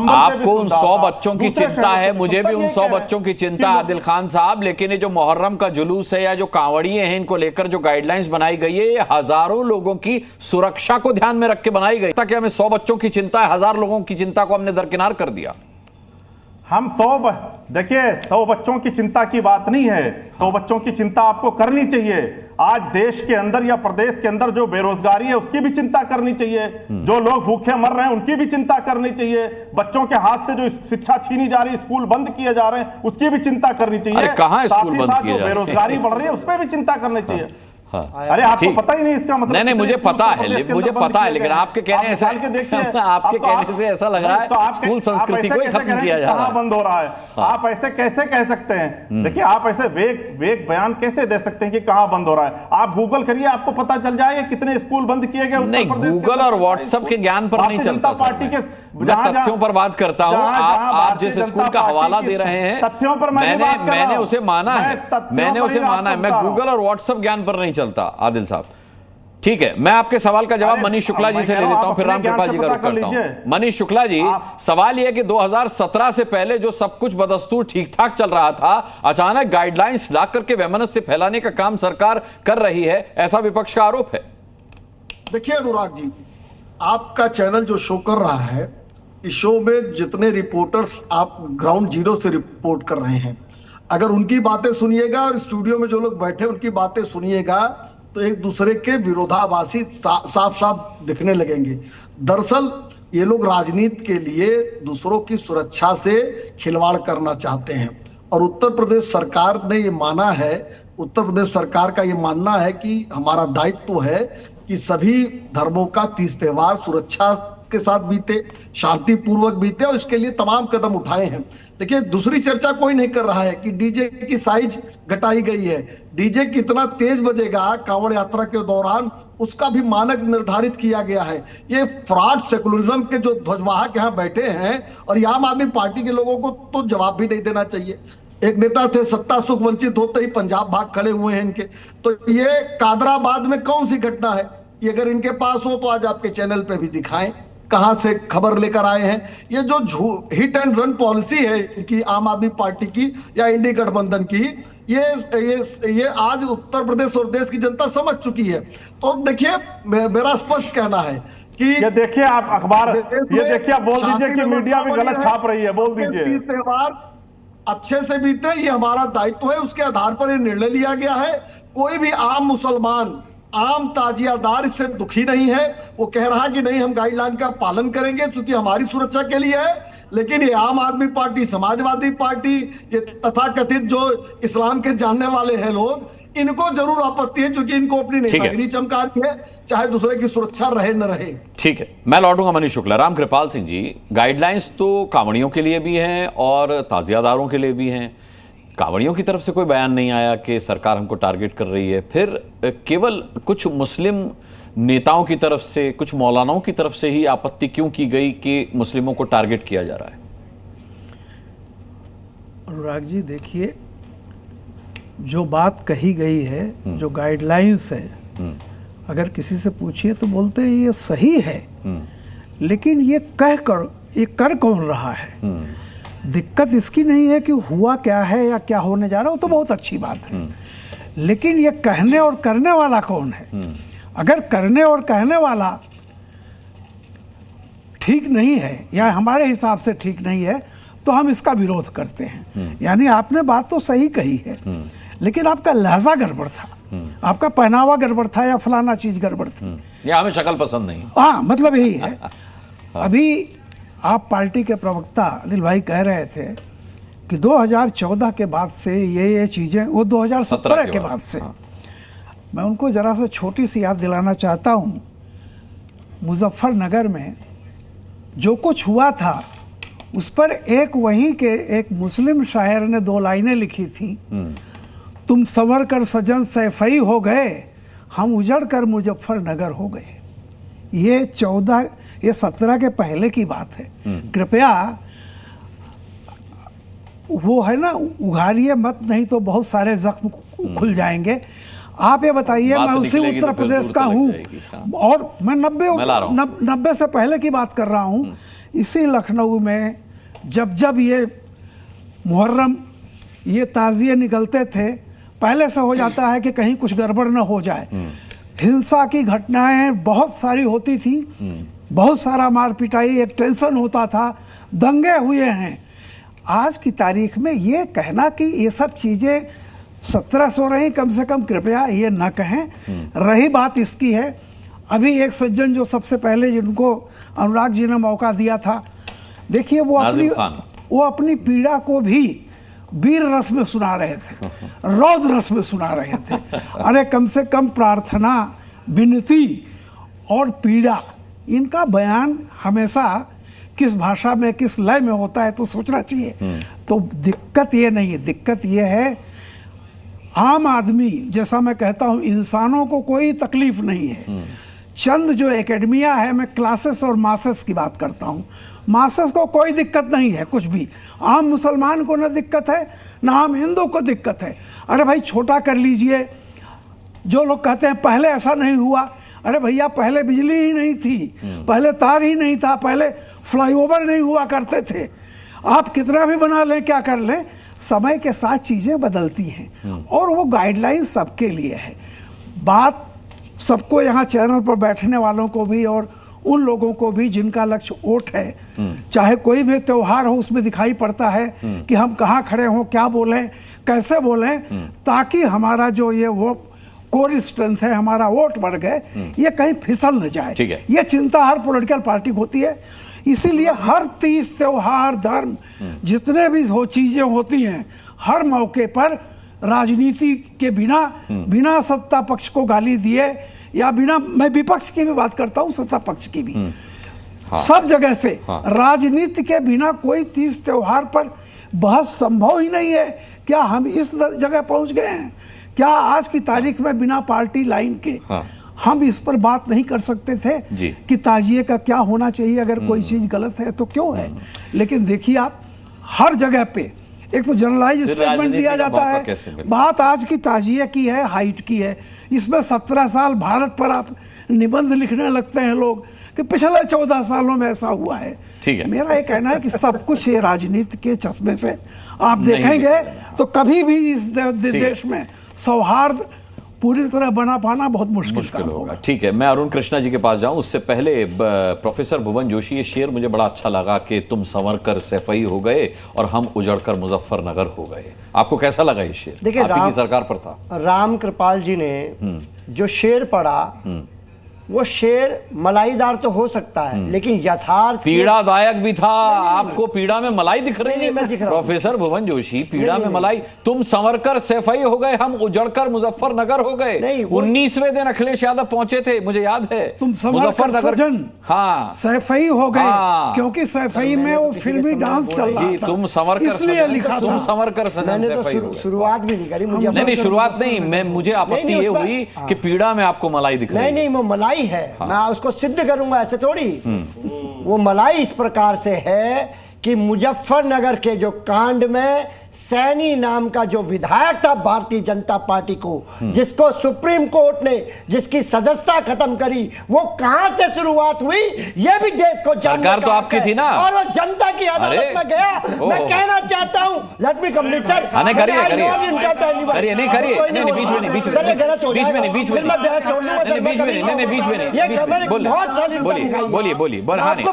आपको उन 100 बच्चों की चिंता है, मुझे भी उन 100 बच्चों की चिंता है आदिल खान साहब, लेकिन ये जो मुहर्रम का जुलूस है या जो कांवड़िए हैं, इनको लेकर जो गाइडलाइंस बनाई गई है ये हजारों लोगों की सुरक्षा को ध्यान में रख के बनाई गई, ताकि हमें 100 बच्चों की चिंता है, 1000 लोगों की चिंता को हमने दरकिनार कर दिया। हम 100 बच्चों की चिंता की बात नहीं है, 100 बच्चों की चिंता आपको करनी चाहिए। आज देश के अंदर या प्रदेश के अंदर जो बेरोजगारी है उसकी भी चिंता करनी चाहिए, जो लोग भूखे मर रहे हैं उनकी भी चिंता करनी चाहिए, बच्चों के हाथ से जो शिक्षा छीनी जा रही है, स्कूल बंद किए जा रहे हैं उसकी भी चिंता करनी चाहिए। कहां स्कूल बंद किए जा रहे हैं? बेरोजगारी बढ़ रही है उस पर भी चिंता करनी चाहिए। अरे आपको पता ही नहीं इसका मतलब? नहीं मुझे पता है, लेकिन आपके कहने से ऐसा लग रहा है स्कूल संस्कृति को ही खत्म किया जा रहा है, बंद हो रहा है। आप ऐसे कैसे कह सकते हैं? देखिए, आप ऐसे वेग बयान कैसे दे सकते हैं कि कहां बंद हो रहा है? आप गूगल करिए, आपको पता चल जाएगा कितने स्कूल बंद किए गए। नहीं, गूगल और व्हाट्सएप के ज्ञान पर नहीं चलता पार्टी के, मैं तथ्यों पर बात करता हूं। आप जिस स्कूल का हवाला दे रहे हैं, तथ्यों पर मैंने उसे माना है, मैं गूगल और व्हाट्सएप ज्ञान पर नहीं चलता। आदिल साहब, ठीक है, मैं आपके सवाल का जवाब मनीष शुक्ला जी से ले लेता हूं, फिर रामकृपाल जी का रुख करता हूं। मनीष शुक्ला जी, सवाल यह कि 2017 से पहले जो सब कुछ बदस्तूर ठीक ठाक चल रहा था, अचानक गाइडलाइंस ला करके वैमनस्य फैलाने का काम सरकार कर रही है, ऐसा विपक्ष का आरोप है। देखिए अनुराग जी, आपका चैनल जो शो कर रहा है, इस शो में जितने रिपोर्टर्स आप ग्राउंड जीरो से रिपोर्ट कर रहे हैं, अगर उनकी बातें सुनिएगा और स्टूडियो में जो लोग बैठे उनकी बातें सुनिएगा, तो एक दूसरे के विरोधाभासी साफ साफ दिखने लगेंगे। दरअसल ये लोग राजनीति के लिए दूसरों की सुरक्षा से खिलवाड़ करना चाहते हैं, और उत्तर प्रदेश सरकार ने ये माना है, उत्तर प्रदेश सरकार का ये मानना है कि हमारा दायित्व है कि सभी धर्मों का तीज त्योहार सुरक्षा के साथ बीते, शांतिपूर्वक बीते, और इसके लिए तमाम कदम उठाए हैं। देखिए, दूसरी चर्चा कोई नहीं कर रहा है कि डीजे की साइज घटाई गई है, डीजे कितना तेज बजेगा कांवड़ यात्रा के दौरान, उसका भी मानक निर्धारित किया गया है। ये फ्रॉड सेकुलरिज्म के जो ध्वजवाहक यहाँ बैठे हैं, और ये आम आदमी पार्टी के लोगों को तो जवाब भी नहीं देना चाहिए। एक नेता थे, सत्ता सुख वंचित होते ही पंजाब भाग खड़े हुए हैं इनके, तो ये कादराबाद में कौन सी घटना है? ये अगर इनके पास हो तो आज आपके चैनल पे भी दिखाएं कहां से खबर लेकर आए हैं। ये जो हिट एंड रन पॉलिसी है इनकी, आम आदमी पार्टी की या इंडी गठबंधन की, ये आज उत्तर प्रदेश और देश की जनता समझ चुकी है। तो देखिए, मेरा स्पष्ट कहना है कि ये देखिए, आप अखबार, ये देखिए, आप बोल दीजिए कि मीडिया भी गलत छाप रही है, बोल दीजिए। त्योहार अच्छे से बीते, ये हमारा दायित्व है, उसके आधार पर ये निर्णय लिया गया है। कोई भी आम मुसलमान, आम ताजियादार इससे दुखी नहीं है। वो कह रहा कि नहीं, हम गाइडलाइन का पालन करेंगे चूंकि हमारी सुरक्षा के लिए है। लेकिन ये आम आदमी पार्टी, समाजवादी पार्टी, ये तथाकथित जो इस्लाम के जानने वाले हैं लोग, इनको जरूर आपत्ति है, क्योंकि इनको अपनी नेतागिरी चमका है, चाहे दूसरे की सुरक्षा रहे न रहे। ठीक है, मैं लौटूंगा मनीष शुक्ला। रामकृपाल सिंह जी, गाइडलाइंस तो कांवड़ियों के लिए भी हैं और ताजियादारों के लिए भी हैं। कांवड़ियों की तरफ से कोई बयान नहीं आया कि सरकार हमको टारगेट कर रही है, फिर केवल कुछ मुस्लिम नेताओं की तरफ से, कुछ मौलानाओं की तरफ से ही आपत्ति क्यों की गई कि मुस्लिमों को टारगेट किया जा रहा है? अनुराग जी, देखिए, जो बात कही गई है, जो गाइडलाइंस है, अगर किसी से पूछिए तो बोलते हैं ये सही है, लेकिन ये कर कौन रहा है? दिक्कत इसकी नहीं है कि हुआ क्या है या क्या होने जा रहा है, वो तो बहुत अच्छी बात है, लेकिन ये कहने और करने वाला कौन है? अगर करने और कहने वाला ठीक नहीं है या हमारे हिसाब से ठीक नहीं है तो हम इसका विरोध करते हैं। यानी आपने बात तो सही कही है, लेकिन आपका लहजा गड़बड़ था, आपका पहनावा गड़बड़ था, या फलाना चीज गड़बड़ थी, या हमें शक्ल पसंद नहीं। हाँ, मतलब यही है। अभी आप पार्टी के प्रवक्ता आदिल भाई कह रहे थे कि 2014 के बाद से ये चीज़ें, वो 2017 के बाद से। मैं उनको ज़रा सा छोटी सी याद दिलाना चाहता हूँ। मुजफ्फरनगर में जो कुछ हुआ था, उस पर एक वहीं के एक मुस्लिम शायर ने 2 लाइनें लिखी थी, तुम संवर कर सजन सैफई हो गए, हम उजड़ कर मुजफ्फरनगर हो गए। ये 17 के पहले की बात है। कृपया वो है ना, उघारिए मत, नहीं तो बहुत सारे जख्म खुल जाएंगे। आप ये बताइए, मैं उसी उत्तर प्रदेश का हूँ और मैं 90 से पहले की बात कर रहा हूँ। इसी लखनऊ में जब ये मुहर्रम, ये ताज़िए निकलते थे, पहले से हो जाता है कि कहीं कुछ गड़बड़ न हो जाए। हिंसा की घटनाएं बहुत सारी होती थी, बहुत सारा मार पिटाई, एक टेंशन होता था, दंगे हुए हैं। आज की तारीख में ये कहना कि ये सब चीज़ें 17 हो रही, कम से कम कृपया ये ना कहें। रही बात इसकी है, अभी एक सज्जन जो सबसे पहले जिनको अनुराग जी ने मौका दिया था, देखिए वो अपनी पीड़ा को भी वीर रस में सुना रहे थे, रौद्र रस में सुना रहे थे। अरे कम से कम प्रार्थना, विनती और पीड़ा, इनका बयान हमेशा किस भाषा में, किस लय में होता है तो सोचना चाहिए। तो दिक्कत ये नहीं है, दिक्कत ये है आम आदमी, जैसा मैं कहता हूँ, इंसानों को कोई तकलीफ नहीं है। चंद जो एकेडमिया है, मैं क्लासेस और मासेस की बात करता हूँ, मासेस को कोई दिक्कत नहीं है कुछ भी। आम मुसलमान को ना दिक्कत है, ना आम हिंदू को दिक्कत है। अरे भाई छोटा कर लीजिए। जो लोग कहते हैं पहले ऐसा नहीं हुआ, अरे भैया पहले बिजली ही नहीं थी, पहले तार ही नहीं था, पहले फ्लाईओवर नहीं हुआ करते थे। आप कितना भी बना लें, क्या कर लें, समय के साथ चीज़ें बदलती हैं और वो गाइडलाइन सबके लिए है। बात सबको, यहाँ चैनल पर बैठने वालों को भी और उन लोगों को भी जिनका लक्ष्य वोट है, चाहे कोई भी त्यौहार हो, उसमें दिखाई पड़ता है कि हम कहाँ खड़े हों, क्या बोलें, कैसे बोलें, ताकि हमारा जो ये वो कोर स्ट्रेंथ है, हमारा वोट बढ़ गए, ये कहीं फिसल न जाए। ये चिंता हर पॉलिटिकल पार्टी को होती है। इसीलिए हर तीज, त्योहार, धर्म, जितने भी हो चीजें होती हैं, हर मौके पर राजनीति के बिना सत्ता पक्ष को गाली दिए या बिना, मैं विपक्ष की भी बात करता हूँ, सत्ता पक्ष की भी, सब जगह से राजनीति के बिना कोई तीज त्योहार पर बहस संभव ही नहीं है। क्या हम इस जगह पहुंच गए हैं? क्या आज की तारीख में बिना पार्टी लाइन के हम इस पर बात नहीं कर सकते थे कि ताजिए का क्या होना चाहिए? अगर कोई चीज गलत है तो क्यों है? लेकिन देखिए आप, हर जगह पे एक तो जनरलाइज स्टेटमेंट दिया जाता है। बात आज की ताजिए की है, हाइट की है। इसमें 17 साल भारत पर आप निबंध लिखने लगते हैं लोग कि पिछले 14 सालों में ऐसा हुआ है। ठीक है, मेरा ये कहना है कि सब कुछ ये राजनीति के चश्मे से आप देखेंगे तो कभी भी इस देश में सौहार्द पूरी तरह बना पाना बहुत मुश्किल होगा। ठीक है, मैं अरुण कृष्णा जी के पास जाऊं, उससे पहले प्रोफेसर भुवन जोशी, ये शेर मुझे बड़ा अच्छा लगा कि तुम संवर कर सैफई हो गए और हम उजड़कर मुजफ्फरनगर हो गए। आपको कैसा लगा ये शेर? देखिए, आपकी की सरकार पर था। राम कृपाल जी ने जो शेर पढ़ा, वो शेर मलाईदार तो हो सकता है, लेकिन यथार्थ पीड़ादायक भी था। आपको पीड़ा में मलाई दिख रही है प्रोफेसर भुवन जोशी? पीड़ा में मलाई, तुम संवरकर सैफई हो गए, हम उजड़कर मुजफ्फरनगर हो गए। 19वें दिन अखिलेश यादव पहुंचे थे, मुझे याद है। तुम मुजफ्फरनगर, हाँ, सैफई हो गए, क्योंकि सैफई में वो फिल्मी डांस चल रहा था, तुम संवरकर, इसलिए लिखा तुम संवरकर सजन सैफई हो गए। शुरुआत भी नहीं करी, नहीं शुरुआत नहीं, मैं मुझे आपत्ति ये हुई कि पीड़ा में आपको मलाई दिख रही है। नहीं, वो मलाई है, मैं उसको सिद्ध करूंगा, ऐसे थोड़ी। वो मलाई इस प्रकार से है कि मुजफ्फरनगर के जो कांड में सैनी नाम का जो विधायक था भारतीय जनता पार्टी को, जिसको सुप्रीम कोर्ट ने, जिसकी सदस्यता खत्म करी, वो कहां से शुरुआत हुई ये भी देश को जानना। सरकार तो आपकी थी ना, और वो जनता की अदालत में गया। मैं कहना चाहता हूं, लेट मी कंप्लीट सर। नहीं करिए, बीच में नहीं, मैं बहस छोड़ लूंगा, बोलिए।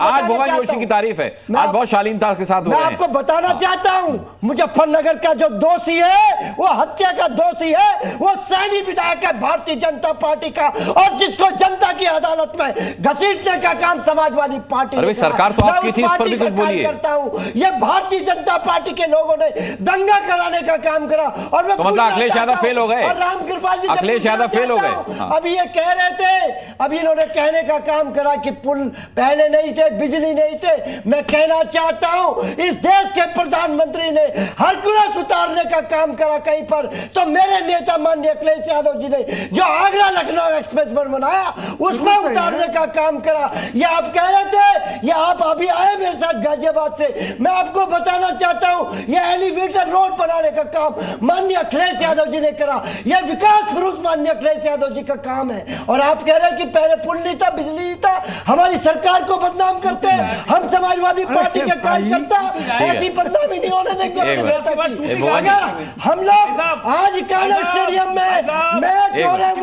आज भुवन जोशी की तारीफ है, आज बहुत शालीनता के साथ। मैं आपको बताना चाहता हूं, मुजफ्फरनगर का जो दोषी है, वो हत्या का दोषी है, वो सैनी विधायक है भारतीय जनता पार्टी का, और जिसको जनता की अदालत में घसीटने का काम समाजवादी पार्टी ने। सरकार तो आपकी थी, इस पर भी कुछ बोलिए। करता हूं, ये भारतीय जनता पार्टी के लोगों ने दंगा कराने का काम करा, और मैं मतलब अखिलेश यादव फेल हो गए, और राम कृपाल जी अखिलेश यादव फेल हो गए। अभी ये कह रहे थे, अभी इन्होंने कहने का काम करा कि पुल पहले नहीं थे, बिजली नहीं थे। मैं कहना चाहता हूं, इस देश के प्रधानमंत्री ने हरकुलस उतारने का काम करा कहीं पर, तो मेरे नेता माननीय अखिलेश यादव जी ने जो आगरा लखनऊ एक्सप्रेस बनाया, उसमें उतारने का काम करा। ये आप कह रहे थे, ये आप अभी आए मेरे साथ गाजियाबाद से, मैं आपको बताना चाहता हूं, ये एलिवेटेड रोड बनाने का काम माननीय अखिलेश यादव जी ने करा। यह विकास पुरुष माननीय अखिलेश यादव जी का काम है। और आप कह रहे हैं कि पहले पुल नहीं था, बिजली नहीं था, हमारी सरकार को बदनाम करते हैं। हम समाजवादी पार्टी के कार्यकर्ता ऐसी बदनामी नहीं होने देंगे। अगर हम लोग आज कान्हा स्टेडियम में मैच हो रहे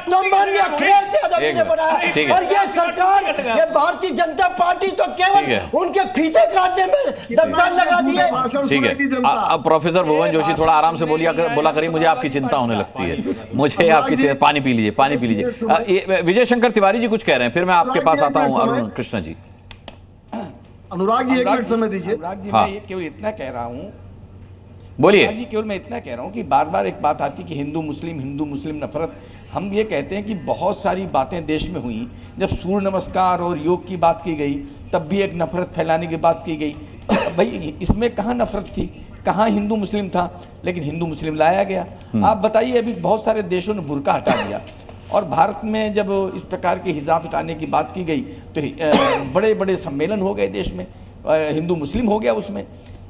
तो माननीय अखिलेश यादव जी ने बनाया, और ये सरकार, ये भारतीय जनता पार्टी तो केवल उनके फीते काटने में 10 साल लगा दिए। ठीक है, अब प्रोफेसर भुवन जोशी थोड़ा आराम से बोला करिए, मुझे आपकी चिंता होने लगती है, मुझे आपकी। पानी पी लीजिए। विजय शंकर तिवारी जी कुछ कह रहे हैं, फिर मैं आपके पास आता हूं अरुण कृष्णा जी। अनुराग जी, एक मिनट समय दीजिए। अनुराग जी, मैं केवल इतना कह रहा हूं बोलिए। जी केवल मैं इतना कह रहा हूँ कि बार बार एक बात आती कि हिंदू मुस्लिम नफरत। हम ये कहते हैं कि बहुत सारी बातें देश में हुई, जब सूर्य नमस्कार और योग की बात की गई तब भी एक नफरत फैलाने की बात की गई। भाई इसमें कहाँ नफरत थी, कहाँ हिंदू मुस्लिम था, लेकिन हिंदू मुस्लिम लाया गया। आप बताइए, अभी बहुत सारे देशों ने बुर्का हटा दिया और भारत में जब इस प्रकार के हिजाब हटाने की बात की गई तो बड़े बड़े सम्मेलन हो गए देश में, हिंदू मुस्लिम हो गया उसमें।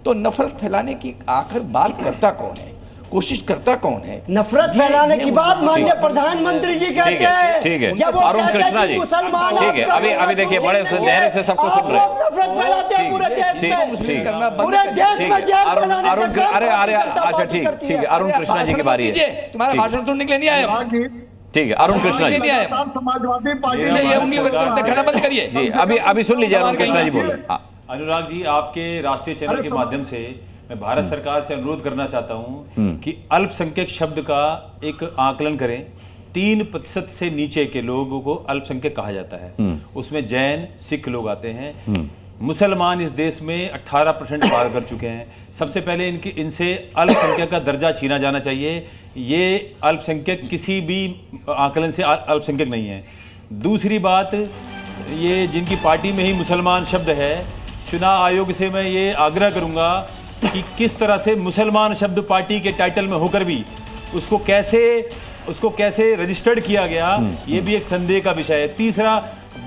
तो नफरत फैलाने की आखिर बात करता कौन है, कोशिश करता कौन है? नफरत फैलाने की बात माननीय प्रधानमंत्री जी कहते हैं। ठीक है अरुण कृष्णा जी, ठीक है। अभी देखिए बड़े धैर्य से सबको सुन रहे हैं। नफरत फैलाते हैं पूरे देश में, मुस्लिम करना पूरे देश में जेल बनाने अरुण अरे अच्छा ठीक है अरुण कृष्णा जी की बारी है। तुम्हारा भाषण सुनने के लिए नहीं आया। ठीक है अरुण कृष्णा जी, समाजवादी पार्टी खाना बंद करिए जी। अभी सुन लीजिए अरुण कृष्णा जी बोले। अनुराग जी, आपके राष्ट्रीय चैनल के माध्यम से मैं भारत सरकार से अनुरोध करना चाहता हूं कि अल्पसंख्यक शब्द का एक आकलन करें। 3% से नीचे के लोगों को अल्पसंख्यक कहा जाता है। उसमें जैन सिख लोग आते हैं। मुसलमान इस देश में 18% पार कर चुके हैं। सबसे पहले इनसे अल्पसंख्यक का दर्जा छीना जाना चाहिए। ये अल्पसंख्यक किसी भी आकलन से अल्पसंख्यक नहीं है। दूसरी बात, ये जिनकी पार्टी में ही मुसलमान शब्द है, चुनाव आयोग से मैं ये आग्रह करूंगा कि किस तरह से मुसलमान शब्द पार्टी के टाइटल में होकर भी उसको कैसे रजिस्टर्ड किया गया, ये भी एक संदेह का विषय है। तीसरा,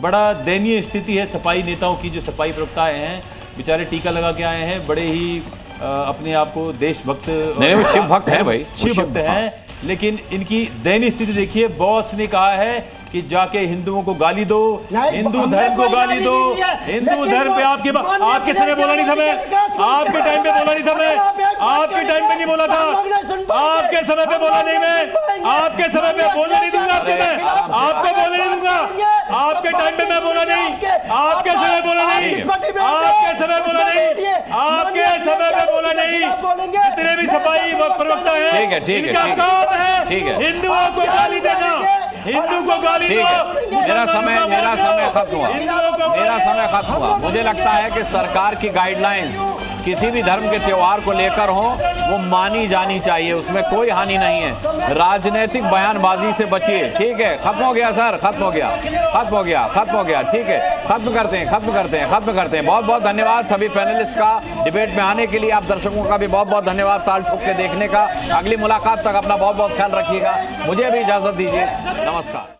बड़ा दयनीय स्थिति है सफाई नेताओं की। जो सफाई प्रवक्ता हैं बेचारे टीका लगा के आए हैं, बड़े ही अपने आप को देशभक्त, नहीं शिव भक्त है भाई, शिव भक्त हैं, लेकिन इनकी दयनीय स्थिति देखिए। बॉस ने कहा है कि जाके हिंदुओं को गाली दो, हिंदू धर्म को गाली दो। हिंदू धर्म पे आपके समय बोला नहीं था मैं, आपके टाइम पे बोला नहीं था मैं, आपके टाइम पे नहीं बोला था, आपके समय पे बोला नहीं मैं, आपके समय पे बोलने नहीं दूंगा आपको, मैं आपको बोलने नहीं दूंगा। आपके टाइम पे मैं बोला नहीं, आपके समय बोला नहीं, आपके समय बोला नहीं, आपके समय पे बोला नहीं। जितने भी सफाई प्रवक्ता है, इनका काम है हिंदुओं को गाली देना, हिंदू को गाली दो। मेरा समय खत्म हुआ। मुझे लगता है कि सरकार की गाइडलाइंस किसी भी धर्म के त्योहार को लेकर हो वो मानी जानी चाहिए, उसमें कोई हानि नहीं है। राजनीतिक बयानबाजी से बचिए। ठीक है, खत्म हो गया सर, खत्म हो गया। ठीक है, खत्म करते हैं। बहुत बहुत धन्यवाद सभी पैनलिस्ट का डिबेट में आने के लिए। आप दर्शकों का भी बहुत बहुत धन्यवाद ताल ठोक के देखने का। अगली मुलाकात तक अपना बहुत बहुत ख्याल रखिएगा। मुझे भी इजाजत दीजिए। नमस्कार।